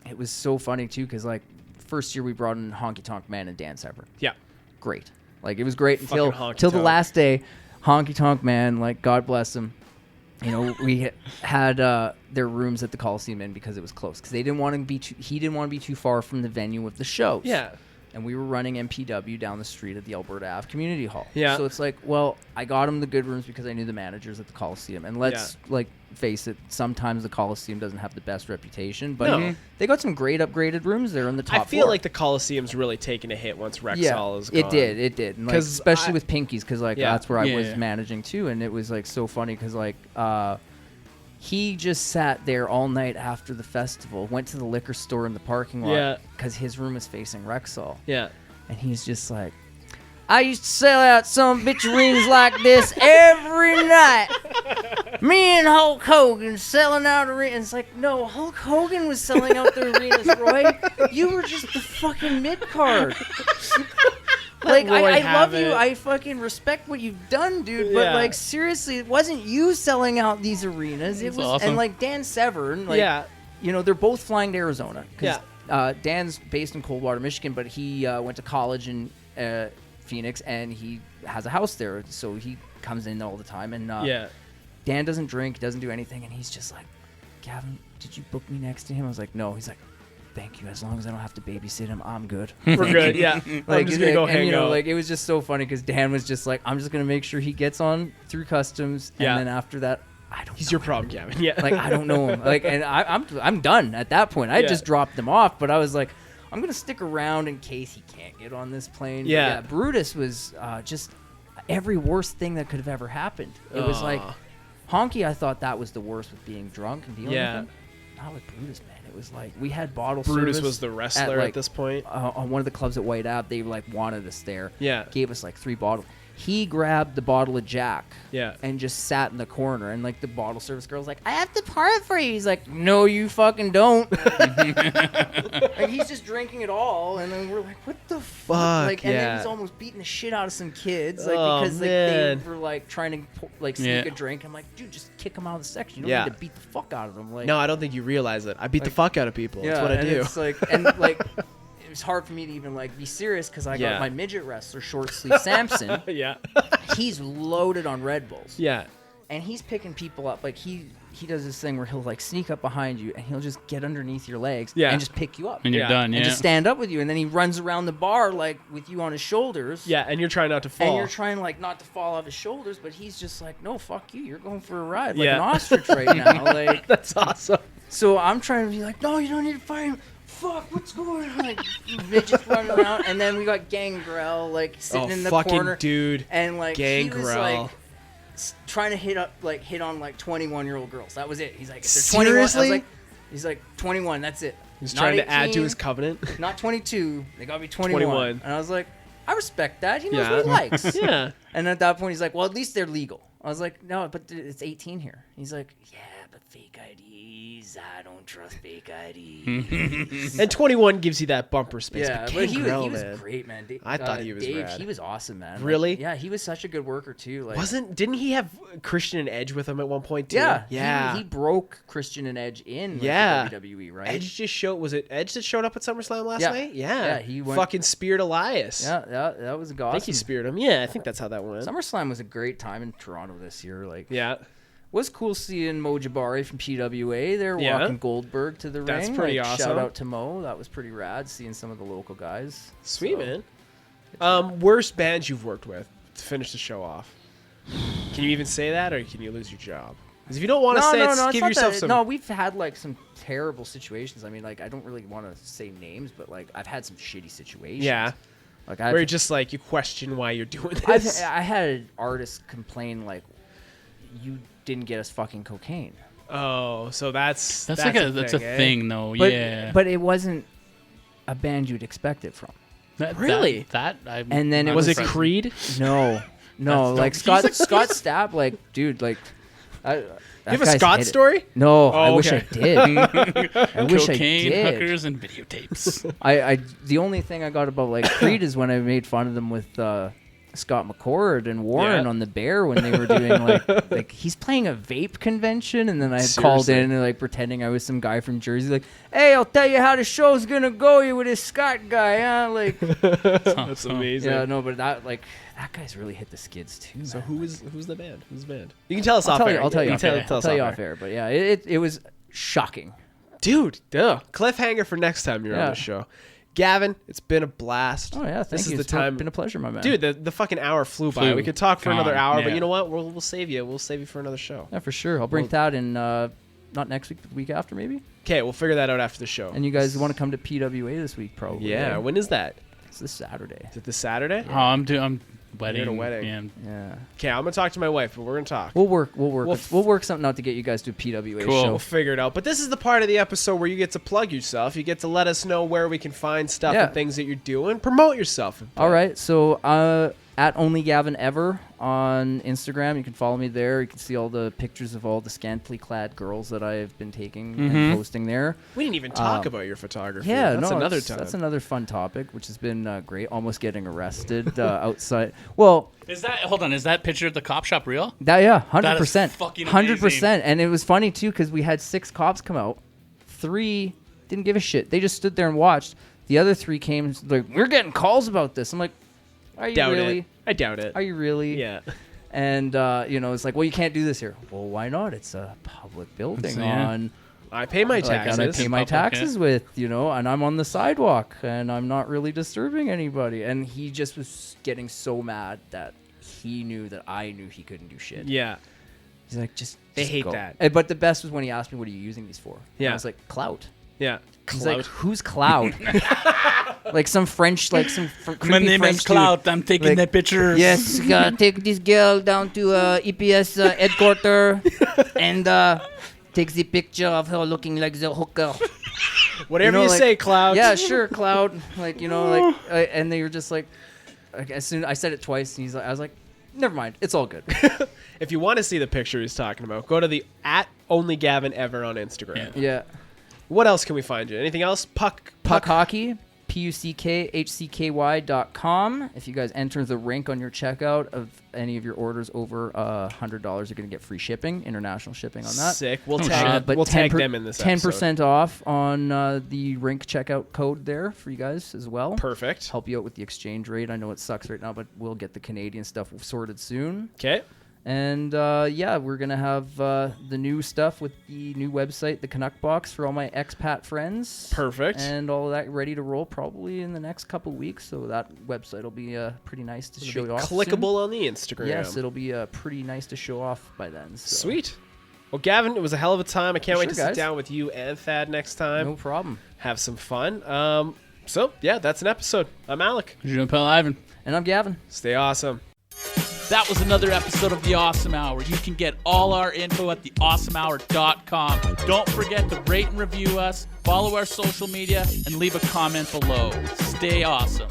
Speaker 4: it was so funny too because like first year we brought in Honky Tonk Man and Dan Severn.
Speaker 2: Yeah.
Speaker 4: Great, like it was great
Speaker 2: Fucking
Speaker 4: until
Speaker 2: Honky
Speaker 4: the
Speaker 2: Tonk.
Speaker 4: last day. Honky Tonk Man, like God bless him. We had their rooms at the Coliseum in because it was close because they didn't want to be he didn't want to be too far from the venue of the shows.
Speaker 2: Yeah.
Speaker 4: And we were running MPW down the street at the Alberta Ave Community Hall.
Speaker 2: Yeah.
Speaker 4: So it's like, well, I got him the good rooms because I knew the managers at the Coliseum. And let's face it, sometimes the Coliseum doesn't have the best reputation, but
Speaker 2: No.
Speaker 4: they got some great upgraded rooms there on the top
Speaker 2: I feel
Speaker 4: floor.
Speaker 2: like the Coliseum's really taken a hit once Rexall is gone.
Speaker 4: it did. And like,
Speaker 2: 'Cause
Speaker 4: especially
Speaker 2: I-
Speaker 4: with Pinky's because like
Speaker 2: Yeah.
Speaker 4: that's where I
Speaker 5: Yeah,
Speaker 4: was
Speaker 5: yeah.
Speaker 4: managing too, and it was like so funny because like he just sat there all night after the festival, went to the liquor store in the parking lot
Speaker 2: Yeah.
Speaker 4: because his room is facing Rexall.
Speaker 2: Yeah.
Speaker 4: And he's just like, I used to sell out some bitch arenas like this every night. Me and Hulk Hogan selling out arenas. It's like, no, Hulk Hogan was selling out the arenas, Roy. You were just the fucking mid-card. Like,
Speaker 2: Roy
Speaker 4: I
Speaker 2: have
Speaker 4: love you.
Speaker 2: it.
Speaker 4: I fucking respect what you've done, dude. But,
Speaker 2: Yeah.
Speaker 4: like, seriously, it wasn't you selling out these arenas. It
Speaker 5: That's
Speaker 4: was,
Speaker 5: awesome.
Speaker 4: and, like, Dan Severn, like,
Speaker 2: Yeah.
Speaker 4: they're both flying to Arizona. 'Cause,
Speaker 2: Yeah.
Speaker 4: Dan's based in Coldwater, Michigan, but he went to college in Phoenix, and he has a house there, so he comes in all the time. And
Speaker 2: Yeah.
Speaker 4: Dan doesn't drink, doesn't do anything, and he's just like, Gavin, did you book me next to him? I was like, no. He's like, thank you. As long as I don't have to babysit him, I'm good.
Speaker 2: We're good. Yeah. I'm just going to go
Speaker 4: and,
Speaker 2: hang out.
Speaker 4: Like, it was just so funny because Dan was just like, I'm just going to make sure he gets on through customs,
Speaker 2: Yeah.
Speaker 4: and then after that, I don't
Speaker 2: He's
Speaker 4: know
Speaker 2: your
Speaker 4: him.
Speaker 2: problem, Gavin. Yeah.
Speaker 4: Like, I don't know him. Like, and I'm done at that point. I
Speaker 2: Yeah.
Speaker 4: just dropped them off, but I was like, I'm gonna stick around in case he can't get on this plane. But
Speaker 2: Yeah.
Speaker 4: Brutus was just every worst thing that could have ever happened. It was like
Speaker 2: Aw.
Speaker 4: Honky. I thought that was the worst with being drunk and dealing
Speaker 2: Yeah.
Speaker 4: with him. Not with Brutus, man. It was like we had bottle
Speaker 2: Brutus
Speaker 4: service
Speaker 2: was the wrestler
Speaker 4: like,
Speaker 2: at this point.
Speaker 4: on one of the clubs at White Ave. They like wanted us there.
Speaker 2: Yeah.
Speaker 4: Gave us like 3 bottles. He grabbed the bottle of Jack
Speaker 2: Yeah.
Speaker 4: and just sat in the corner. And, like, the bottle service girl's like, I have to pour it for you. He's like, no, you fucking don't. Like, he's just drinking it all. And then we're like, what the fuck? Like, and then he's almost beating the shit out of some kids. Like, because like, they were, like, trying to, like, sneak a drink. I'm like, dude, just kick them out of the section. You don't need to beat the fuck out of them. Like,
Speaker 2: no, I don't think you realize it. I beat the fuck out of people. That's what I do.
Speaker 4: It's like, and, like... It was hard for me to even like be serious because I got my midget wrestler short sleeve Samson.
Speaker 2: Yeah.
Speaker 4: He's loaded on Red Bulls.
Speaker 2: Yeah.
Speaker 4: And he's picking people up. Like he does this thing where he'll like sneak up behind you and he'll just get underneath your legs and just pick you up.
Speaker 5: And you're done.
Speaker 4: And just stand up with you. And then he runs around the bar like with you on his shoulders.
Speaker 2: Yeah, and you're trying not to fall.
Speaker 4: And you're trying like not to fall off his shoulders, but he's just like, no, fuck you. You're going for a ride like an ostrich right now. Like
Speaker 2: that's awesome.
Speaker 4: So I'm trying to be like, no, you don't need to fight him. Fuck, what's going on? Like, midgets running around, and then we got Gangrel like sitting in the corner,
Speaker 2: dude,
Speaker 4: and like
Speaker 2: Gangrel.
Speaker 4: he was like trying to hit on like 21-year-old girls. That was it. He's like, if they're 21, I was like, he's like 21. That's it.
Speaker 2: He's
Speaker 4: not
Speaker 2: trying
Speaker 4: 18,
Speaker 2: to add to his covenant.
Speaker 4: Not 22. They gotta be 21. And I was like, I respect that. He knows what he likes.
Speaker 2: Yeah.
Speaker 4: And at that point, he's like, well, at least they're legal. I was like, no, but it's 18 here. He's like, yeah, but fake IDs. I don't trust fake IDs.
Speaker 2: And 21 gives you that bumper space.
Speaker 4: Yeah, but he was great, man.
Speaker 2: I thought he was
Speaker 4: Dave,
Speaker 2: rad.
Speaker 4: he was awesome, man.
Speaker 2: Really?
Speaker 4: Like, yeah, he was such a good worker too. Like,
Speaker 2: Didn't he have Christian and Edge with him at one point too?
Speaker 4: Yeah,
Speaker 2: yeah.
Speaker 4: He broke Christian and Edge in like, WWE, right?
Speaker 2: Edge just showed. Was it Edge that showed up at SummerSlam last night?
Speaker 4: Yeah, he went,
Speaker 2: fucking speared Elias.
Speaker 4: Yeah, that was awesome.
Speaker 2: I think he speared him. Yeah, I think that's how that went.
Speaker 4: SummerSlam was a great time in Toronto this year. Like,
Speaker 2: yeah.
Speaker 4: Was cool seeing Mo Jabari from PWA. They're walking Goldberg to the ring.
Speaker 2: That's pretty awesome.
Speaker 4: Shout out to Mo. That was pretty rad seeing some of the local guys.
Speaker 2: Sweet, man. Worst bands you've worked with to finish the show off. Can you even say that, or can you lose your job? Because if you don't want to say it, give yourself some...
Speaker 4: No, we've had like some terrible situations. I mean, like, I don't really want to say names, but like I've had some shitty situations.
Speaker 2: Yeah.
Speaker 4: Like
Speaker 2: where you're just like, you question why you're doing this.
Speaker 4: I had an artist complain like, you didn't get us fucking cocaine.
Speaker 2: Oh, so that's
Speaker 5: like a thing though.
Speaker 4: But, but it wasn't a band you'd expect it from.
Speaker 2: Really?
Speaker 4: And then
Speaker 2: was it Creed?
Speaker 4: No, like Scott Stapp, like, dude, like,
Speaker 2: you have a Scott story?
Speaker 4: No, I wish I did. I wish
Speaker 5: Cocaine,
Speaker 4: I did.
Speaker 5: hookers, and videotapes.
Speaker 4: I the only thing I got about like Creed is when I made fun of them with Scott McCord and Warren on the Bear when they were doing like he's playing a vape convention, and then I called in and like pretending I was some guy from Jersey, like, hey, I'll tell you how the show's gonna go. You with this Scott guy, huh? Like,
Speaker 2: that's amazing.
Speaker 4: Yeah, no, but that guy's really hit the skids too.
Speaker 2: So
Speaker 4: man.
Speaker 2: who's the band? Who's the band? You can tell us off air.
Speaker 4: I'll tell you off air. But yeah, it was shocking,
Speaker 2: dude. Cliffhanger for next time you're on the show. Gavin, it's been a blast.
Speaker 4: Oh yeah, thank you. It's been a pleasure, my man.
Speaker 2: Dude, the fucking hour flew by. We could talk for another hour, but you know what? We'll save you. We'll save you for another show.
Speaker 4: Yeah, for sure. I'll bring that in. Not next week, but the week after, maybe.
Speaker 2: Okay, we'll figure that out after the show.
Speaker 4: And you guys want to come to PWA this week, probably?
Speaker 2: Yeah.
Speaker 4: Right?
Speaker 2: When is that?
Speaker 4: It's this Saturday.
Speaker 2: Is it this Saturday?
Speaker 5: Yeah. I'm wedding.
Speaker 2: You're at a wedding.
Speaker 5: Yeah.
Speaker 2: Okay, I'm gonna talk to my wife, but we're gonna talk.
Speaker 4: We'll work something out to get you guys to a PWA show.
Speaker 2: We'll figure it out. But this is the part of the episode where you get to plug yourself. You get to let us know where we can find stuff and things that you're doing. Promote yourself.
Speaker 4: All right. So at OnlyGavinEver on Instagram, you can follow me there. You can see all the pictures of all the scantily clad girls that I've been taking and posting there.
Speaker 2: We didn't even talk about your photography.
Speaker 4: Yeah,
Speaker 2: that's another time.
Speaker 4: That's another fun topic, which has been great. Almost getting arrested outside. Well,
Speaker 5: is that picture at the cop shop real?
Speaker 4: 100%,
Speaker 5: fucking
Speaker 4: 100%. And it was funny too because we had 6 cops come out. 3 didn't give a shit. They just stood there and watched. The other 3 came like, we're getting calls about this. I'm like, are you really?
Speaker 2: I doubt it.
Speaker 4: Are you really?
Speaker 2: Yeah.
Speaker 4: And it's like, well, you can't do this here. Well, why not? It's a public building.
Speaker 2: I pay my taxes.
Speaker 4: And I pay my taxes with, and I'm on the sidewalk and I'm not really disturbing anybody. And he just was getting so mad that he knew that I knew he couldn't do shit.
Speaker 2: Yeah.
Speaker 4: He's like,
Speaker 2: they hate
Speaker 4: go.
Speaker 2: that.
Speaker 4: But the best was when he asked me, what are you using these for?
Speaker 2: Yeah.
Speaker 4: And I was like, Clout.
Speaker 2: Yeah.
Speaker 4: He's like, who's Clout? Like some French, like some creepy
Speaker 5: My name
Speaker 4: French
Speaker 5: is Clout.
Speaker 4: dude.
Speaker 5: I'm taking the pictures.
Speaker 4: Yes, take this girl down to EPS headquarters and take the picture of her looking like the hooker.
Speaker 2: Whatever you say, Clout.
Speaker 4: Yeah, sure, Clout. And they were just like, as soon I said it twice, and I was like, Never mind. It's all good.
Speaker 2: If you want to see the picture he's talking about, go to the @OnlyGavinEver on Instagram.
Speaker 4: Yeah.
Speaker 2: What else can we find you? Anything else? Puck
Speaker 4: Hockey, PuckHCK.com. If you guys enter the link on your checkout of any of your orders over $100, you're going to get free shipping, international shipping on that.
Speaker 2: Sick. We'll tag them in this
Speaker 4: 10% off on the rink checkout code there for you guys as well.
Speaker 2: Perfect.
Speaker 4: Help you out with the exchange rate. I know it sucks right now, but we'll get the Canadian stuff sorted soon.
Speaker 2: Okay.
Speaker 4: And we're going to have the new stuff with the new website, the Canuck Box, for all my expat friends.
Speaker 2: Perfect.
Speaker 4: And all of that ready to roll probably in the next couple weeks. So that website will be pretty nice to show off.
Speaker 2: Clickable
Speaker 4: soon.
Speaker 2: on the Instagram.
Speaker 4: Yes, it'll be pretty nice to show off by then. So.
Speaker 2: Sweet. Well, Gavin, it was a hell of a time. I can't wait to sit
Speaker 4: guys.
Speaker 2: down with you and Thad next time.
Speaker 4: No problem.
Speaker 2: Have some fun. That's an episode. I'm Alec.
Speaker 5: Jean Paul Ivan.
Speaker 4: And I'm Gavin.
Speaker 2: Stay awesome.
Speaker 1: That was another episode of The Awesome Hour. You can get all our info at theawesomehour.com. Don't forget to rate and review us, follow our social media, and leave a comment below. Stay awesome.